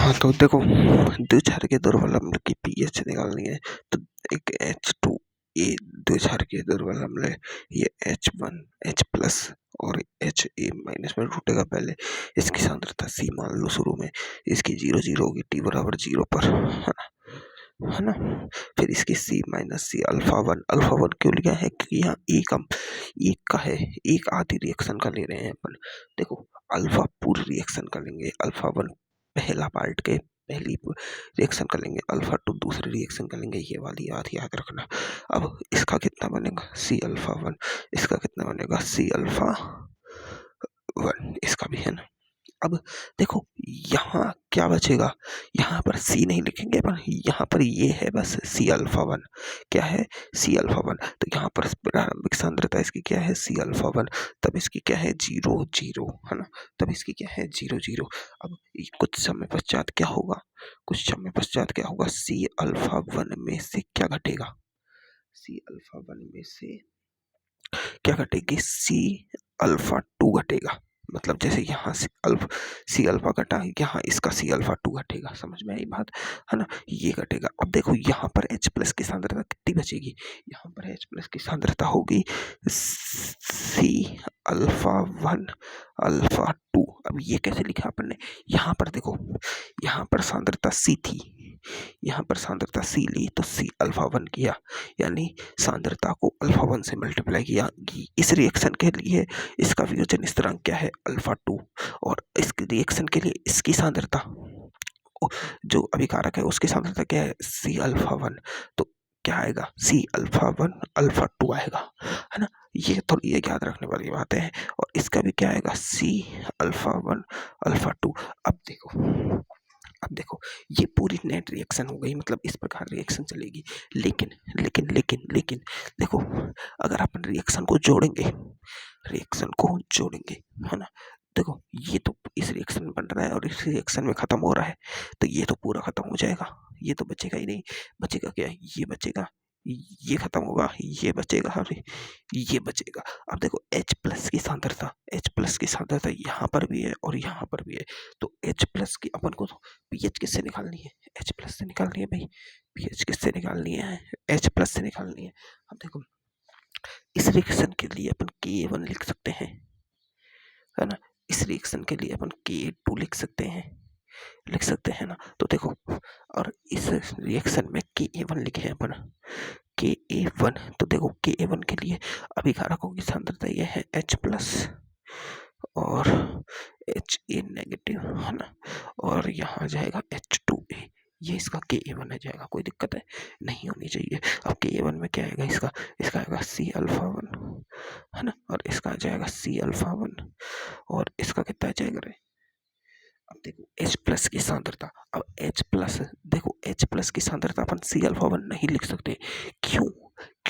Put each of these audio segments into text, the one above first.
हाँ, तो देखो द्विक्षार के दुर्बल अम्ल की पीएच निकालनी है तो एक H2A द्विक्षार के दुर्बल अम्ल है, ये H1 H प्लस और Ha माइनस में टूटेगा। पहले इसकी सांद्रता C मान लो शुरू में, इसकी 0 होगी, T बराबर 0 पर, है ना। फिर इसकी C minus C alpha one क्यों लिया है, क्योंकि यहाँ एक का है, एक आधी रिएक्शन का ले रहे हैं अपन। देखो अल्फा पूरी रिएक्शन का लेंगे, अल्फा वन पहला पार्ट के पहली रिएक्शन कर लेंगे, अल्फा टू दूसरी रिएक्शन कर लेंगे, ये वाली बात याद रखना। अब इसका कितना बनेगा C अल्फा वन, इसका कितना बनेगा C अल्फा वन, इसका भी है ना। अब देखो यहाँ क्या बचेगा, यहाँ पर C नहीं लिखेंगे पर यहाँ पर ये है बस C अल्फा वन, क्या है C अल्फा वन। तो यहाँ पर प्रारंभिक सांद्रता इसकी क्या है C अल्फा वन, तब इसकी क्या है 0 है ना, तब इसकी क्या है 0। अब कुछ समय पश्चात क्या होगा, कुछ समय पश्चात क्या होगा, C अल्फा वन में से क्या घटेगा, C अल्फा वन में से क्या घटेगी, C अल्फा टू घटेगा। मतलब जैसे यहाँ से C अल्फा घटा, यहाँ इसका C अल्फा टू घटेगा, समझ में आई बात, है ना, ये घटेगा। अब देखो यहाँ पर H प्लस की सांद्रता कितनी बचेगी, यहाँ पर H प्लस की सांद्रता होगी C alpha one alpha two. अब ये कैसे लिखा अपन ने, यहाँ पर देखो, यहाँ पर सांद्रता C थी, यहाँ पर सांद्रता C ली तो C अल्फा वन किया, यानी सांद्रता को अल्फा वन से मल्टीप्लाई किया। इस रिएक्शन के लिए इसका वियोजन स्थिरांक क्या है अल्फा टू, और इस रिएक्शन के लिए इसकी सांद्रता जो अभिकारक है उसकी सांद्रता क्या है C अल्फा वन, तो क्या आएगा C alpha one alpha to आएगा, है ना। ये थोड़ी ये याद रखने वाली बातें हैं। और इसका भी क्या आएगा C alpha one alpha two. अब देखो ये पूरी नेट रिएक्शन हो गई, मतलब इस प्रकार रिएक्शन चलेगी। लेकिन लेकिन लेकिन लेकिन देखो, अगर अपन रिएक्शन को जोड़ेंगे, है ना, देखो ये तो इस रिएक्शन में बन रहा है और इस रिएक्शन में खत्म हो रहा है, तो ये तो पूरा खत्म हो जाएगा, ये तो बचेगा ही नहीं। बचेगा क्या, ये बचेगा, ये खत्म होगा, ये बचेगा और ये बचेगा। अब देखो H प्लस की सांद्रता यहाँ पर भी है और यहाँ पर भी है, तो H प्लस की अपन को तो पीएच किससे निकालनी है, H प्लस से निकालनी है भाई, पीएच किससे निकालनी है, H प्लस से निकालनी है। अब देखो इस रिएक्शन के लिए अपन Ka1 लिख सकते हैं, है ना, इस रिएक्शन के लिए अपन Ka2 लिख सकते हैं ना। तो देखो, और इस रिएक्शन में Ka1 लिखे हैं अपन, Ka1, तो देखो Ka1 के लिए अभिकारकों की सांद्रता यह है H प्लस और Ha नेगेटिव, है ना, और यहाँ जाएगा H2A, ये इसका Ka1 है जाएगा, कोई दिक्कत है नहीं होनी चाहिए। अब Ka1 में क्या आएगा, इसका आएगा C अल्फा वन, है ना, और इसका आ जाएगा C अल्फा वन, और इसका कितना आ जाएगा रे। अब देखो H प्लस की सांद्रता, अब H प्लस, देखो H प्लस की सांद्रता अपन C अल्फा वन नहीं लिख सकते, क्यों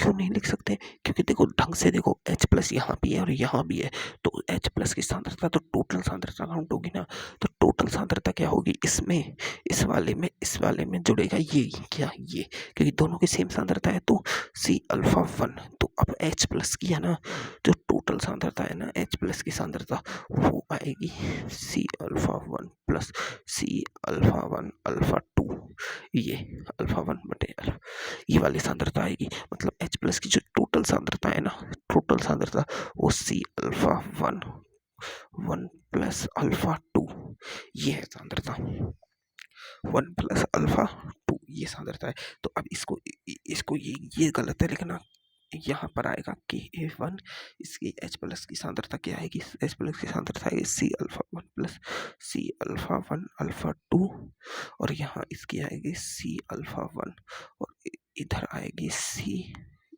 नहीं लिख सकते, क्योंकि देखो ढंग से देखो H प्लस यहाँ भी है और यहाँ भी है, तो H प्लस की सांद्रता तो टोटल सांद्रता काउंट होगी ना, तो टोटल सांद्रता क्या होगी, इसमें इस वाले में जुड़ेगा ये, क्या ये, क्योंकि दोनों की सेम सांद्रता है, तो C अल्फा वन। तो अब H प्लस की है ना, जो टोटल सांद्रता है ना H प्लस की सांद्रता, वो आएगी C alpha one plus C alpha one alpha two, ये अल्फा वन बटे अल्फा, ये वाली सांद्रता आएगी। मतलब H प्लस की जो टोटल सांद्रता है ना, टोटल सांद्रता वो C alpha one plus alpha two, ये है सांद्रता, 1 प्लस अल्फा टू, ये सांद्रता है। तो अब इसको ये गलत है लिखना, यहाँ पर आएगा Ka1, इसकी H प्लस की सांद्रता क्या आएगी, H प्लस की सांद्रता आएगी C alpha one plus C alpha one alpha two, और यहाँ इसकी आएगी C अल्फा वन, और इधर आएगी C,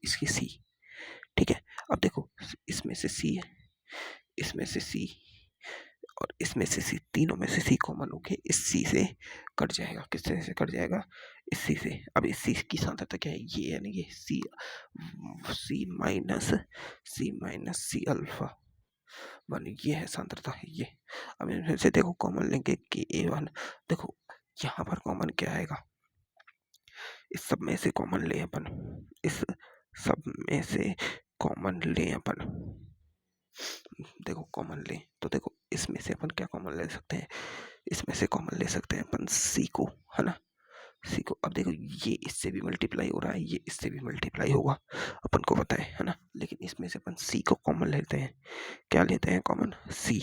इसकी C, ठीक है। अब देखो इसमें से C है, इसमें से C और इसमें से C, तीनों में से C कॉमन होके इस C से कट जाएगा, किससे से कट जाएगा, इस C से। अब इस C की सांद्रता क्या है, ये यानी ये C minus C alpha one, ये है सांद्रता है ये। अब इनमें से देखो कॉमन लेंगे Ka1, देखो यहाँ पर कॉमन क्या आएगा, इस सब में से कॉमन ले अपन, इस सब में से कॉमन ले अपन, देखो कॉमन ले, तो देखो इसमें से अपन क्या कॉमन ले सकते हैं, इसमें से कॉमन ले सकते हैं अपन सी को, है ना, सी को। अब देखो ये इससे भी मल्टीप्लाई हो रहा है, ये इससे भी मल्टीप्लाई होगा, अपन को पता है ना। लेकिन इसमें से अपन सी को कॉमन लेते हैं, क्या लेते हैं कॉमन, सी,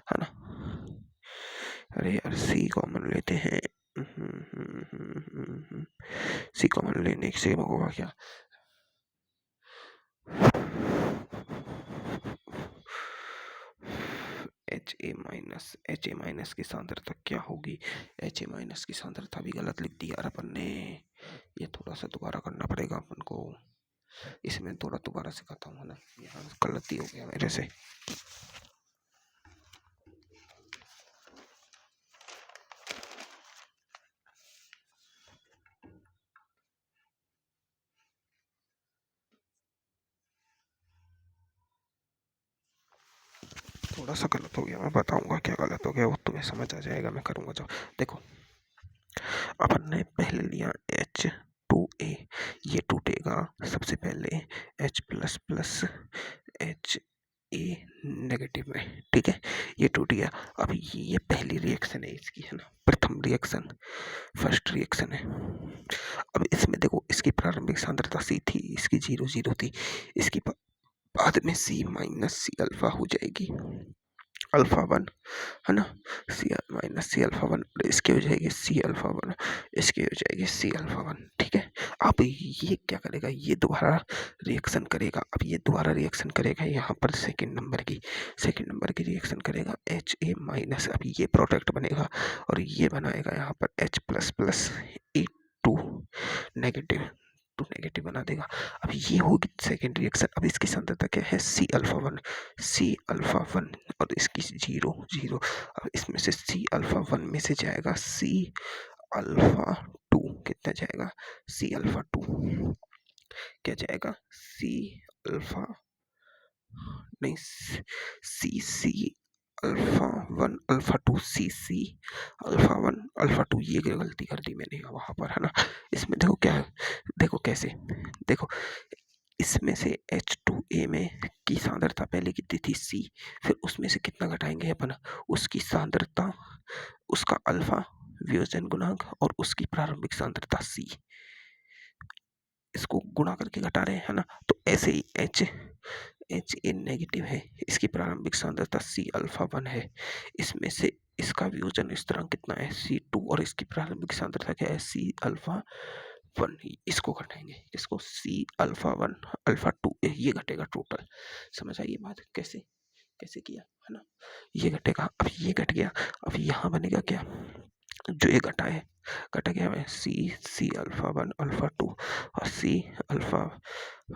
है ना। अरे यार सी कॉमन लेते हैं, सी कॉमन लेने से होगा क्या, एच ए माइनस की सांद्रता क्या होगी, एच ए माइनस की सांद्रता भी गलत लिख दी यार अपन ने, ये थोड़ा सा दोबारा करना पड़ेगा अपन को, इसमें थोड़ा दोबारा सिखाता हूँ ना, यहाँ गलती हो गया मेरे से। थोड़ा सा गलत हो गया, मैं बताऊंगा क्या गलत हो गया, वो तुम्हें समझ आ जाएगा, मैं करूंगा जब। देखो अपन ने पहले लिया H2A, ये टूटेगा सबसे पहले H plus plus H A negative में, ठीक है, ये टूट गया। अब ये पहली रिएक्शन है इसकी, है ना, प्रथम रिएक्शन, फर्स्ट रिएक्शन है। अब इसमें देखो इसकी प्रारंभिक सांद्रता सी थी, इसकी 0 0 थी, इसकी बाद में सी माइनस सी अल्फा हो जाएगी, अल्फा 1, है ना, सी माइनस सी अल्फा 1, इसकी हो जाएगी सी अल्फा 1, इसकी हो जाएगी सी अल्फा 1, ठीक है। अब ये क्या करेगा, ये दोबारा रिएक्शन करेगा, अब ये दोबारा रिएक्शन करेगा यहाँ पर सेकंड नंबर की रिएक्शन करेगा एच ए माइनस, अब ये प्रोडक्ट बनेगा और ये बनाएगा यहाँ पर H plus plus A two negative, two negative बना देगा। अब ये होगी सेकेंड रिएक्शन। अब इसकी सांद्रता क्या है, सी अल्फा 1, सी अल्फा 1 और इसकी 0 0। अब इसमें से सी अल्फा 1 में से जाएगा सी अल्फा 2, कितना जाएगा, सी अल्फा 2, क्या जाएगा, सी अल्फा, नहीं, C alpha 1 alpha 2, C alpha 1 alpha 2, ये गलती कर दी मैंने वहां पर, है ना। इसमें देखो क्या है, देखो कैसे, देखो इसमें से H2A में की सांद्रता पहले कितनी थी, सी, फिर उसमें से कितना घटाएंगे अपन, उसकी सांद्रता, उसका अल्फा वियोजन गुणांक और उसकी प्रारंभिक सांद्रता सी, इसको गुणा करके घटा रहे हैं, है ना। तो ऐसे ही एच ए नेगेटिव है, इसकी प्रारंभिक सांद्रता सी अल्फा 1 है, इसमें से इसका वियोजन स्थिरांक कितना है, C2, और इसकी प्रारंभिक सांद्रता क्या है, सी अल्फा 1, इसको घटाएंगे, इसको सी अल्फा 1 अल्फा 2, ये घटेगा टोटल। समझ आई ये बात, कैसे कैसे किया, है ना, ये घटेगा। अब ये घट गया, अब यहाँ बनेगा क्या, जो ये घटा गया है सी अल्फा 1 अल्फा 2 और सी अल्फा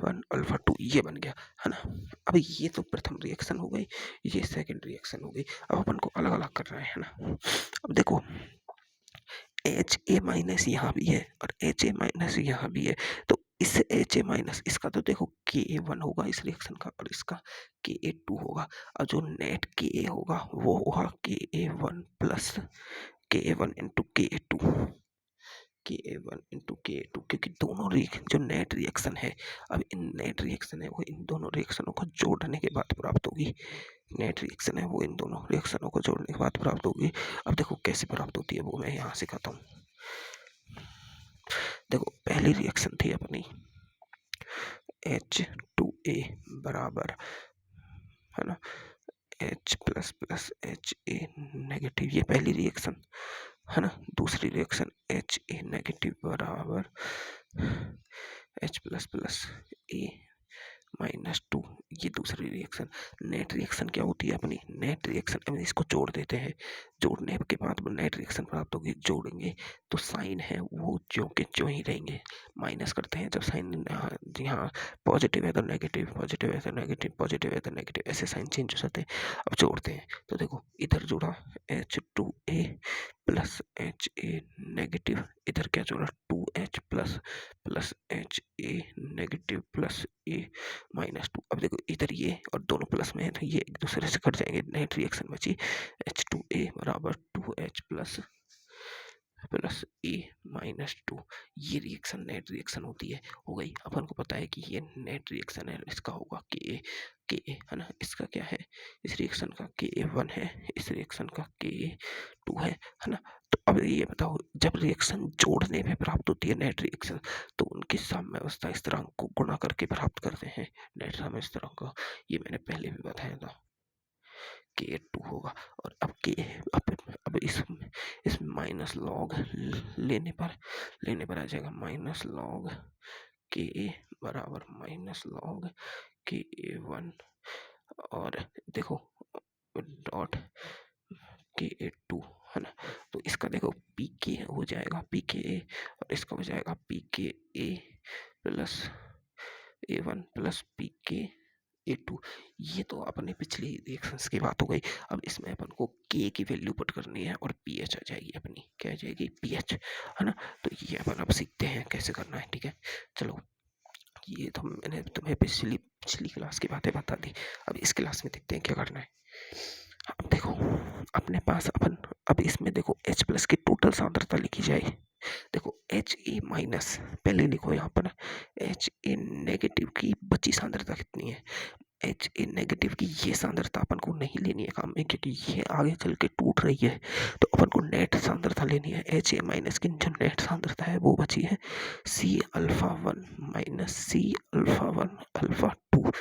1 अल्फा 2, ये बन गया, है ना। अब ये तो प्रथम रिएक्शन हो गई, ये सेकंड रिएक्शन हो गई। अब अपन को अलग अलग कर रहे हैं ना। अब देखो एच ए माइनस यहाँ भी है और एच ए माइनस यहाँ भी है, तो इस एच ए माइनस इसका तो देखो के ए 1 होगा इस रिएक्शन का, और इसका के ए 2 होगा, और जो नेट के ए होगा वो होगा के ए 1 प्लस के ए 1 इंटू के ए 2, के ए 1 इंटू के ए 2, क्योंकि दोनों जो नेट रिएक्शन है, अब इन नेट रिएक्शन है वो इन दोनों रिएक्शनों को जोड़ने के बाद प्राप्त होगी, नेट रिएक्शन है वो इन दोनों रिएक्शनों को जोड़ने के बाद प्राप्त होगी। अब देखो कैसे प्राप्त होती है वो मैं यहाँ सिखाता हूँ। देखो पहली रिएक्शन थी अपनी H2A बराबर, है ना, H plus plus H A negative, ये पहली रिएक्शन, है ना। दूसरी रिएक्शन एच ए नेगेटिव बराबर H प्लस प्लस ए -2, ये दूसरी रिएक्शन। नेट रिएक्शन क्या होती है अपनी, नेट रिएक्शन, अब इसको जोड़ देते हैं, जोड़ने के बाद नेट रिएक्शन प्राप्त होगी, जोड़ेंगे तो साइन है वो ज्यों के ज्यों ही रहेंगे, माइनस करते हैं जब साइन यहाँ पॉजिटिव है तो नेगेटिव, पॉजिटिव है तो नेगेटिव, पॉजिटिव है तो नेगेटिव, ऐसे साइन चेंज हो जाते हैं। अब जोड़ते हैं तो देखो इधर जुड़ा H2A plus H A negative, इधर क्या जोड़ा 2H plus plus H A negative plus A -2। अब देखो इधर ये और दोनों प्लस में है तो ये एक दूसरे से कट जाएंगे, नेट रिएक्शन बची H2A बराबर 2H प्लस प्लस ए -2, ये रिएक्शन नेट रिएक्शन होती है, हो गई। अपन को पता है कि ये नेट रिएक्शन है, इसका होगा के के है ना, इसका क्या है, इस रिएक्शन का Ka1 है, इस रिएक्शन का Ka2 है ना। तो अब ये बताओ, जब रिएक्शन जोड़ने में प्राप्त होती है नेट रिएक्शन, तो उनकी साम्यावस्था स्थिरांक को गुणा करके प्राप्त करते हैं नेट साम्य स्थिरांक को। ये मैंने पहले भी बताया था, K2 होगा। और अब K, अब इस माइनस लॉग लेने पर आ जाएगा माइनस लॉग K बराबर माइनस लॉग Ka1, और देखो डॉट Ka2 है ना। तो इसका देखो Pk हो जाएगा Pka, और इसका हो जाएगा Pka plus A1 plus Pka2। ये तो अपने पिछले रिएक्शंस की बात हो गई। अब इसमें अपन को K की वैल्यू पुट करनी है और pH आ जाएगी अपनी, क्या आ जाएगी, pH है ना। तो ये अपन अब सीखते हैं कैसे करना है, ठीक है। चलो, ये तो मैंने तुम्हें पिछली क्लास की बातें बता दी। अब इस क्लास में देखते हैं क्या करना है। अब देखो, अपने पास अब इसमें देखो H प्लस की टोटल सांद्रता लिखी जाए। देखो Ha माइनस, पहले लिखो यहाँ पर Ha नेगेटिव की बची सांद्रता कितनी है। Ha नेगेटिव की ये सांद्रता अपन को नहीं लेनी है काम में, क्योंकि ये आगे चल के टूट रही है। तो अपन को नेट सांद्रता लेनी है। Ha माइनस की जो नेट सांद्रता है वो बची है C∝1 माइनस C∝1 अल्फा 2,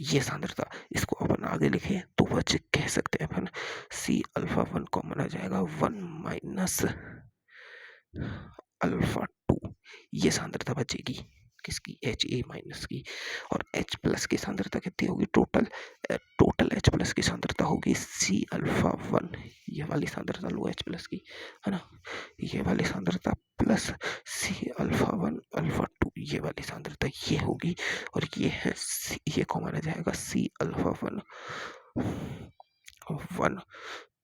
ये सांद्रता। इसको अपन आगे लिखे तो बच कह सकते हैं अपन C∝1 कॉमन आ जाएगा 1 माइनस अल्फा 2, ये सांद्रता बचेगी किसकी, Ha माइनस की। और H प्लस की सांद्रता कितनी होगी, टोटल H प्लस की सांद्रता होगी C∝1, ये वाली सांद्रता लो H प्लस की, है ना, ये वाली सांद्रता प्लस C∝1 अल्फा 2, ये वाली सांद्रता ये होगी। और ये है ये कॉमन आ जाएगा C∝1 1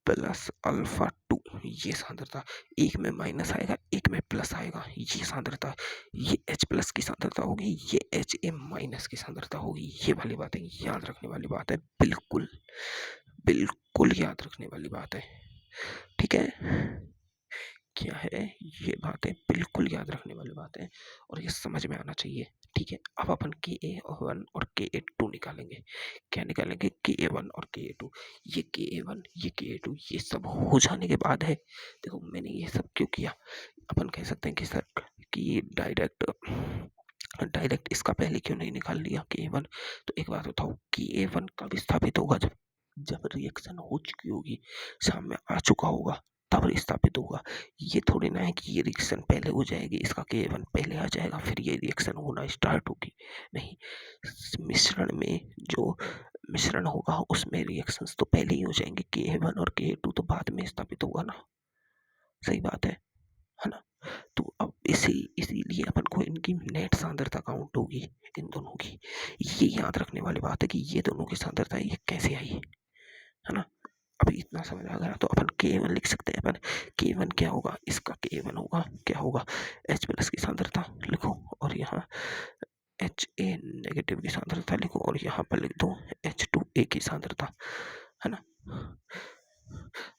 प्लस अल्फा 2, ये सांद्रता। एक में माइनस आएगा, एक में प्लस आएगा, ये सांद्रता। ये H प्लस की सांद्रता होगी, ये Ha माइनस की सांद्रता होगी। ये वाली बातें याद रखने वाली बात है, बिल्कुल बिल्कुल याद रखने वाली बात है, ठीक है। क्या है, ये बातें बिल्कुल याद रखने वाली बात है और ये समझ में आना चाहिए, ठीक है। अब अपन Ka1 और Ka2 निकालेंगे। क्या निकालेंगे, Ka1 और Ka2। ये Ka1 ये Ka2 ये सब हो जाने के बाद है, देखो मैंने ये सब क्यों किया। अपन कह सकते हैं कि सर कि डायरेक्ट इसका पहले क्यों नहीं निकाल लिया Ka1। तो एक बात बताओ, Ka1 कब स्थापित होगा, जब रिएक्शन हो चुकी होगी, सामने आ चुका होगा, तब स्थापित होगा। ये थोड़ी ना है कि ये रिएक्शन पहले हो जाएगी, इसका Ka1 पहले आ जाएगा फिर ये रिएक्शन होना स्टार्ट होगी, नहीं। मिश्रण में जो मिश्रण होगा उसमें रिएक्शंस तो पहले ही हो जाएंगे, Ka1 और Ka2 तो बाद में स्थापित होगा ना, सही बात है ना। तो अब इसीलिए अपन को इनकी नेट सांद्रता काउंट होगी इन दोनों की। ये याद रखने वाली बात है कि ये दोनों की सांद्रता ये कैसे आई है ना। अभी इतना समझ आ गया तो अपन K1 लिख सकते हैं। अपन K1 क्या होगा, इसका K1 होगा, क्या होगा, H प्लस की सांद्रता लिखो और यहाँ Ha नेगेटिव की सांद्रता लिखो और यहाँ पर लिख दो H2A की सांद्रता, है ना।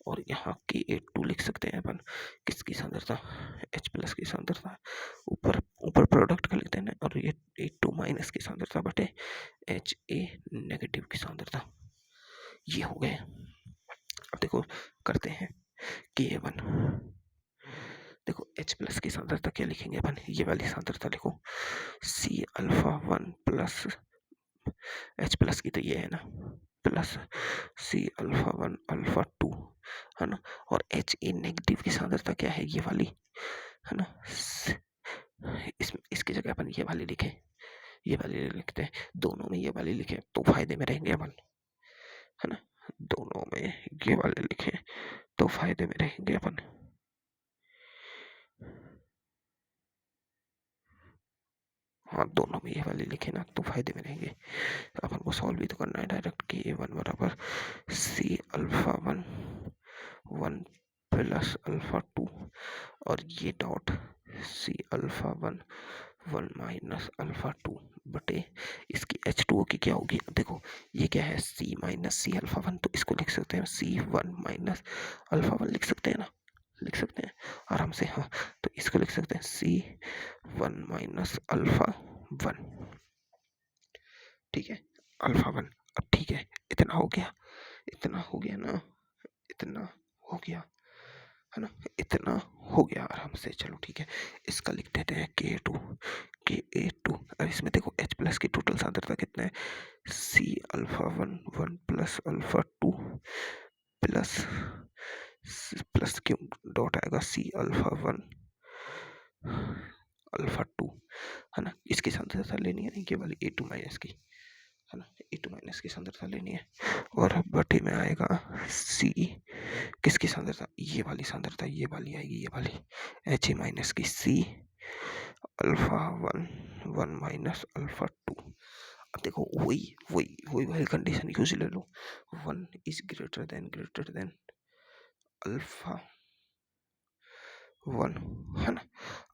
और यहाँ Ka2 लिख सकते हैं अपन, किसकी सांद्रता, H प्लस की सांद्रता, ऊपर ऊपर प्रोडक्ट का लिखते हैं ना, और ये A2 माइनस की सांद्रता बटे Ha नेगेटिव की सांद्रता, ये हो गए। अब देखो करते हैं Ka1, देखो H प्लस की सांद्रता क्या लिखेंगे अपन, ये वाली सांद्रता लिखो C∝1 प्लस H प्लस की तो ये है ना, प्लस C∝1 अल्फा 2, है ना। और Ha नेगेटिव की सांद्रता क्या है, ये वाली, है ना। इसकी जगह अपन ये वाली लिखे, ये वाली लिखते हैं, दोनों में ये वाली लिखे तो फायदे में रहेंगे अपन, है ना। दोनों में ये वाले लिखे तो फायदे में रहेंगे अपन। हाँ, दोनों में ये वाले लिखे ना तो फायदे में रहेंगे। अपन को सॉल्व भी तो करना है डायरेक्ट। Ka1 बराबर C∝1 1 प्लस अल्फा 2 और ये डॉट C∝1 1 माइनस अल्फा 2 बटे इसकी H2O की क्या होगी। देखो ये क्या है, C माइनस C∝1, तो इसको लिख सकते हैं C1 माइनस अल्फा 1, लिख सकते हैं ना, लिख सकते हैं आराम से। हाँ, तो इसको लिख सकते हैं C1 माइनस अल्फा 1, ठीक है, अल्फा 1। अब ठीक है, इतना हो गया, इतना हो गया ना, इतना हो गया, है ना, इतना हो गया आराम से। चलो ठीक है, इसका लिख देते हैं Ka2। अब इसमें देखो H प्लस की टोटल सांद्रता कितना है, C alpha one one plus alpha two plus plus क्यों डॉट आएगा, C alpha one alpha to, है ना, इसकी सांद्रता लेनी है, नहीं ये वाली A2 माइनस की, है ना, A2 माइनस की सांद्रता लेनी है। और बटे में आएगा C किसकी सांद्रता, ये वाली सांद्रता, ये वाली आएगी, ये वाली H माइनस की C alpha one one minus alpha two. अब देखो वही वही वही वाली कंडीशन यूज ले लो, one is greater than alpha one, है ना।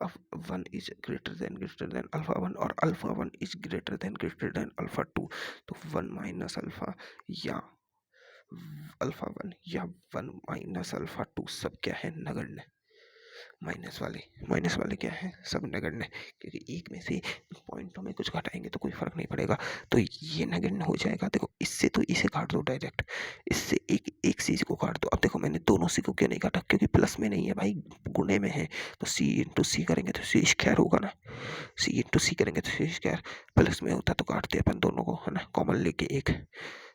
अब one is greater than alpha one और alpha one is greater than alpha two, तो वन माइनस अल्फा या अल्फा वन या वन माइनस अल्फा टू सब क्या है, नगण्य। माइनस वाले क्या है, सब नगण्य, क्योंकि एक में से पॉइंटों में कुछ घटाएंगे तो कोई फर्क नहीं पड़ेगा, तो ये नगण्य हो जाएगा। देखो इससे तो इसे काट दो डायरेक्ट, इससे एक एक सी को काट दो। अब देखो मैंने दोनों सी को क्यों नहीं काटा, क्योंकि प्लस में नहीं है भाई, गुणे में है, तो सी इंटू सी करेंगे तो सी स्क्वायर होगा ना, सी इंटू सी करेंगे तो सी स्क्वायर, प्लस में होता तो काटते अपन दोनों को, है ना, कॉमन लेके एक,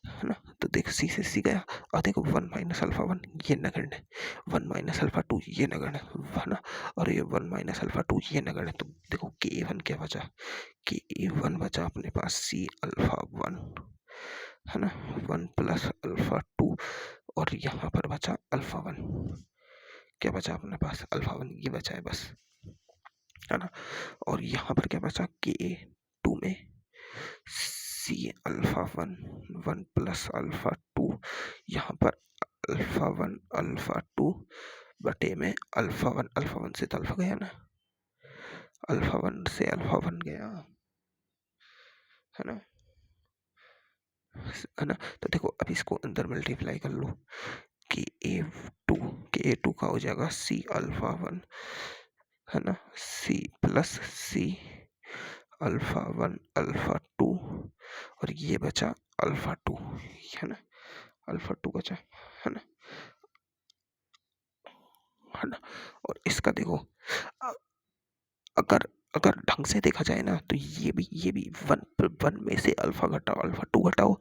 है ना, तो देख सी से सी गया। और देखो वन माइनस अल्फा वन ये नगण्य, वन माइनस अल्फा टू ये नगण्य, है ना, और ये वन माइनस अल्फा टू ये नगण्य। तो देखो के वन क्या बचा, के वन बचा अपने पास सी अल्फा वन, है ना, वन प्लस अल्फा टू, और यहाँ पर बचा अल्फा वन, क्या बचा अपने पास, अल्फा वन ये बचा है बस, है ना। और यहाँ पर क्या बचा, के टू में C alpha one one plus alpha two, यहाँ पर अल्फा टू बटे में अल्फा वन से तो अल्फा गया ना, अल्फा वन से अल्फा वन गया, है ना, है ना। तो देखो अब इसको अंदर मल्टीप्लाई कर लो, के ए टू, के ए टू का हो जाएगा सी अल्फा वन, है ना, C plus C alpha one alpha two, और ये बचा अल्फा टू, है ना, अल्फा टू बचा, है ना, है ना। और इसका देखो अगर अगर ढंग से देखा जाए ना, तो ये भी वन वन में से अल्फा घटाओ अल्फा टू घटाओ,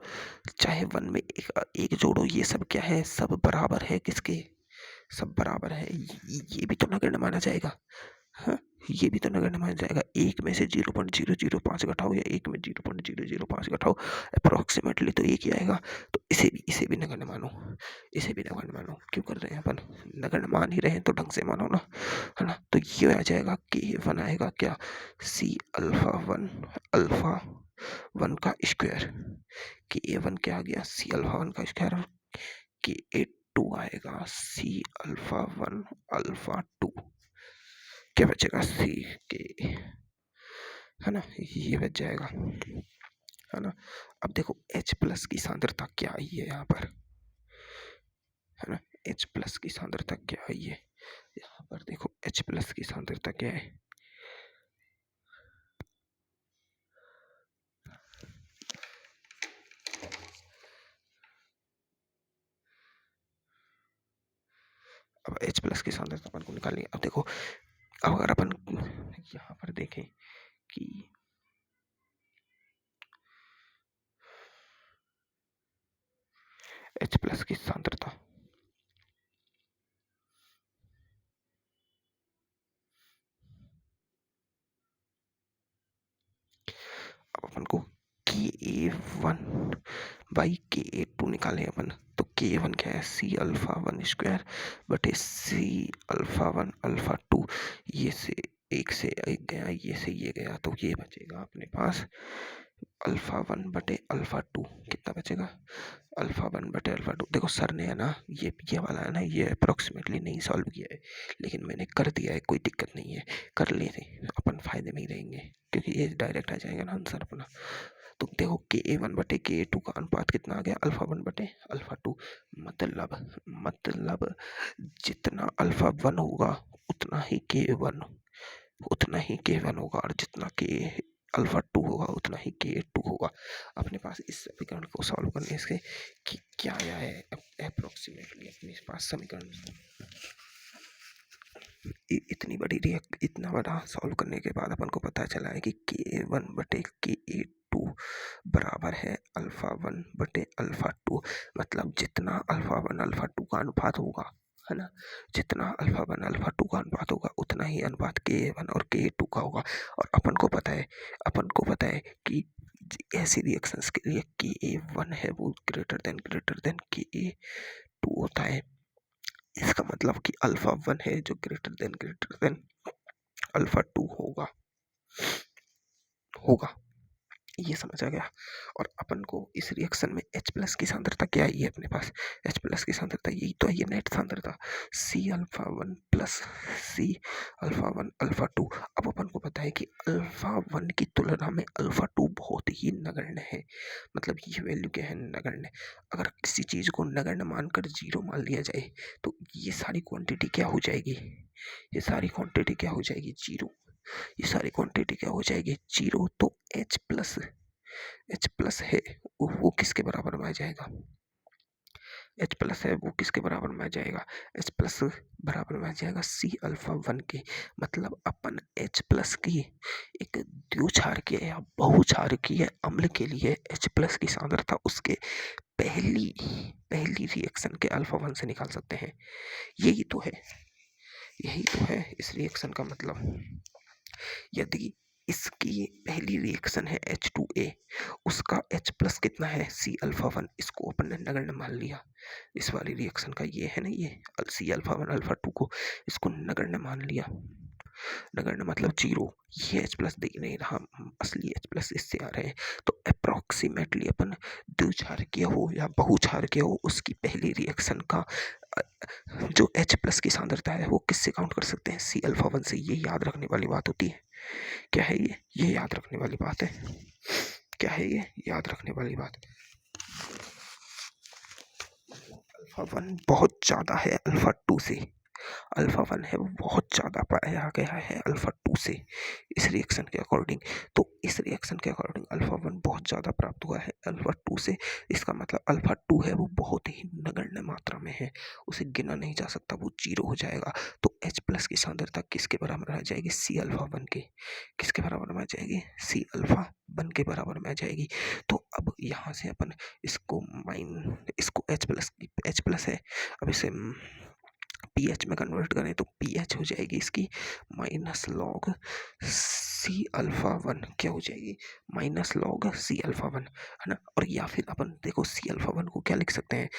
चाहे वन में एक जोड़ो, ये सब क्या है, सब बराबर है किसके, सब बराबर है, ये भी तो नगण्य माना जाएगा, हाँ, ये भी तो नगण्य माना जाएगा। एक में से 0.005 घटाओ या एक में 0.005 घटाओ, अप्रोक्सीमेटली तो एक ही आएगा, तो इसे भी नगण्य मानो, इसे भी नगण्य मानो। क्यों कर रहे हैं अपन, नगण्य मान ही रहे हैं तो ढंग से मानो ना, है ना। तो ये आ जाएगा के वन आएगा क्या, सी अल्फा वन का स्क्वायर, के वन क्या आ गया, सी अल्फा वन का स्क्वायर, के ए टू आएगा C alpha one alpha two, क्या बचेगा सी के, है ना, ये बच जाएगा, है ना। अब देखो H प्लस की सांद्रता क्या आई है यहाँ पर, है ना, H प्लस की सांद्रता क्या आई है यहाँ पर, देखो H प्लस की सांद्रता क्या है, अब H प्लस की सांद्रता अपन को निकालनी है। अब देखो अगर अपन यहाँ पर देखें कि H प्लस की सांद्रता, अब अपन को के ए वन बाई के ए टू निकाले अपन, तो के वन क्या है, सी अल्फा वन स्क्वायर बटे C alpha one alpha two, ये से एक गया, ये से ये गया, तो ये बचेगा अपने पास अल्फा वन बटे अल्फा टू, कितना बचेगा, अल्फा वन बटे अल्फा टू। देखो सर ने है ना ये वाला है ना, ये अप्रोक्सीमेटली नहीं सॉल्व किया है, लेकिन मैंने कर दिया है, कोई दिक्कत नहीं है, कर लेते अपन फायदे में ही रहेंगे, क्योंकि ये डायरेक्ट आ जाएगा ना आंसर अपना। तो देखो के ए वन बटे के ए टू का अनुपात कितना आ गया, अल्फा वन बटे अल्फा टू, मतलब जितना अल्फा वन होगा उतना ही के वन होगा, और जितना के अल्फा 2 होगा उतना ही Ka2 होगा। अपने पास इस समीकरण को सॉल्व करने से कि क्या आया है अप्रोक्सीमेटली अपने पास समीकरण इतनी बड़ी इतना बड़ा सॉल्व करने के बाद अपन को पता चला है कि Ka1 बटे Ka2 बराबर है अल्फा 1 बटे अल्फा 2। मतलब जितना अल्फा 1 अल्फा 2 का अनुपात होगा, है ना, जितना अल्फा 1 अल्फा 2 का अनुपात होगा उतना ही अनुपात Ka1 और Ka2 का होगा। और अपन को पता है कि ऐसी रिएक्शंस के लिए Ka1 है वो ग्रेटर देन Ka2 होता है। इसका मतलब कि अल्फा 1 है जो ग्रेटर देन अल्फा 2 होगा। ये समझ आ गया। और अपन को इस रिएक्शन में H प्लस की सांद्रता क्या आई है अपने पास, H प्लस की सांद्रता यही तो है, ये नेट सांद्रता C alpha 1 plus C alpha 1 alpha 2। अब अपन को पता है कि अल्फा 1 की तुलना में अल्फा 2 बहुत ही नगण्य है। मतलब ये वैल्यू क्या है, नगण्य। अगर किसी चीज को नगण्य मानकर 0 मान लिया जाए तो ये सारी क्वांटिटी क्या हो जाएगी, ये सारी क्वांटिटी क्या हो जाएगी, 0। ये सारी क्वांटिटी क्या हो जाएगी, 0। तो H प्लस है वो किसके बराबर में आ जाएगा, H प्लस है वो किसके बराबर में आ जाएगा, H प्लस बराबर में आ जाएगा C अल्फा 1 के। मतलब अपन H प्लस की एक द्विक्षारकीय या बहुक्षारकीय अम्ल के लिए H प्लस की सांद्रता उसके पहली रिएक्शन के अल्फा 1 से निकाल सकते हैं। यही तो है इस रिएक्शन का मतलब। यदि इसकी पहली रिएक्शन है H2A, उसका H प्लस कितना है, C अल्फा 1, इसको अपन ने नगण्य मान लिया। इस वाली रिएक्शन का ये है ना, ये C अल्फा 1 अल्फा 2 को इसको नगण्य मान लिया। नगण्य मतलब 0। ये H प्लस दे नहीं रहा, असली H प्लस इससे आ रहे हैं। तो अप्रोक्सीमेटली अपन द्विक्षारकीय हो या बहुक्षारकीय हो उसकी पहली रिएक्शन का जो H प्लस की सांद्रता है वो किससे काउंट कर सकते हैं, C अल्फा 1 से। ये याद रखने वाली बात होती है। क्या है ये याद रखने वाली बात है। क्या है ये याद रखने वाली बात। अल्फा 1 बहुत ज्यादा है अल्फा 2 से, अल्फा 1 है वो बहुत ज़्यादा पाया गया है अल्फा 2 से इस रिएक्शन के अकॉर्डिंग। तो इस रिएक्शन के अकॉर्डिंग अल्फा 1 बहुत ज़्यादा प्राप्त हुआ है अल्फा 2 से। इसका मतलब अल्फा 2 है वो बहुत ही नगण्य मात्रा में है, उसे गिना नहीं जा सकता, वो 0 हो जाएगा। तो H प्लस की सांद्रता किसके बराबर आ जाएगी, C अल्फा 1 के। किसके बराबर में आ जाएगी, C अल्फा 1 के बराबर में आ जाएगी। तो अब यहाँ से अपन इसको H प्लस है, अब इसे पीएच में कन्वर्ट करें तो पीएच हो जाएगी इसकी माइनस लॉग सी अल्फा 1, क्या हो जाएगी, माइनस लॉग सी अल्फा 1, है ना। और या फिर अपन देखो सी अल्फा 1 को क्या लिख सकते हैं,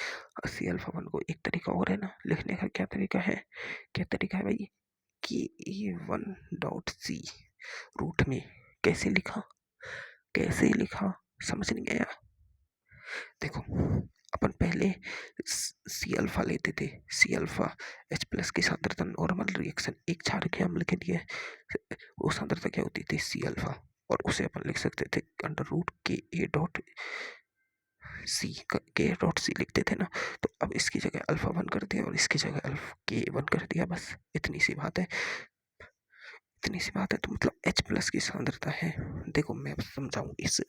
सी अल्फा 1 को एक तरीका और है ना लिखने का। क्या तरीका है भाई, कि A1.C रूट में कैसे लिखा समझ नहीं आया। देखो अपन पहले सी अल्फा लेते थे, सी अल्फा H प्लस की सांद्रता नॉर्मल रिएक्शन एक क्षारकीय अम्ल के लिए वो सांद्रता क्या होती थी, सी अल्फा। और उसे अपन लिख सकते थे अंडर रूट के डॉट सी लिखते थे ना। तो अब इसकी जगह अल्फा 1 कर दिया और इसकी जगह K1 कर दिया, बस इतनी सी बात है। तो मतलब H प्लस की सांद्रता है। देखो मैं समझाऊं इस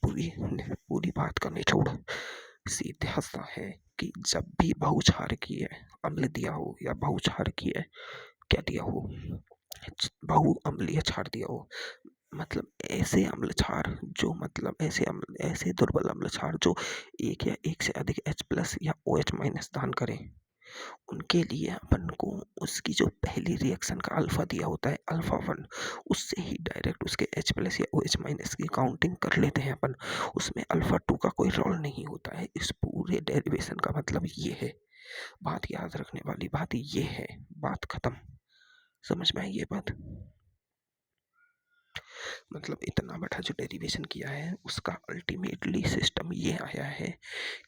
पूरी बात का निचोड़ सीधा सा है कि जब भी बहुक्षारकीय अम्ल दिया हो या बहुक्षारकीय क्या दिया हो, बहुअम्लीय क्षार दिया हो, मतलब ऐसे अम्ल क्षार जो मतलब ऐसे दुर्बल अम्ल क्षार जो एक या एक से अधिक H प्लस या OH माइनस दान करें, उनके लिए अपन को उसकी जो पहली रिएक्शन का अल्फा दिया होता है अल्फा 1, उससे ही डायरेक्ट उसके H प्लस या OH माइनस की काउंटिंग कर लेते हैं अपन। उसमें अल्फा 2 का कोई रोल नहीं होता है। इस पूरे डेरिवेशन का मतलब ये है, बात याद रखने वाली बात ये है। बात खत्म, समझ में आई ये बात। मतलब इतना बड़ा जो डेरिवेशन किया है उसका अल्टीमेटली सिस्टम ये आया है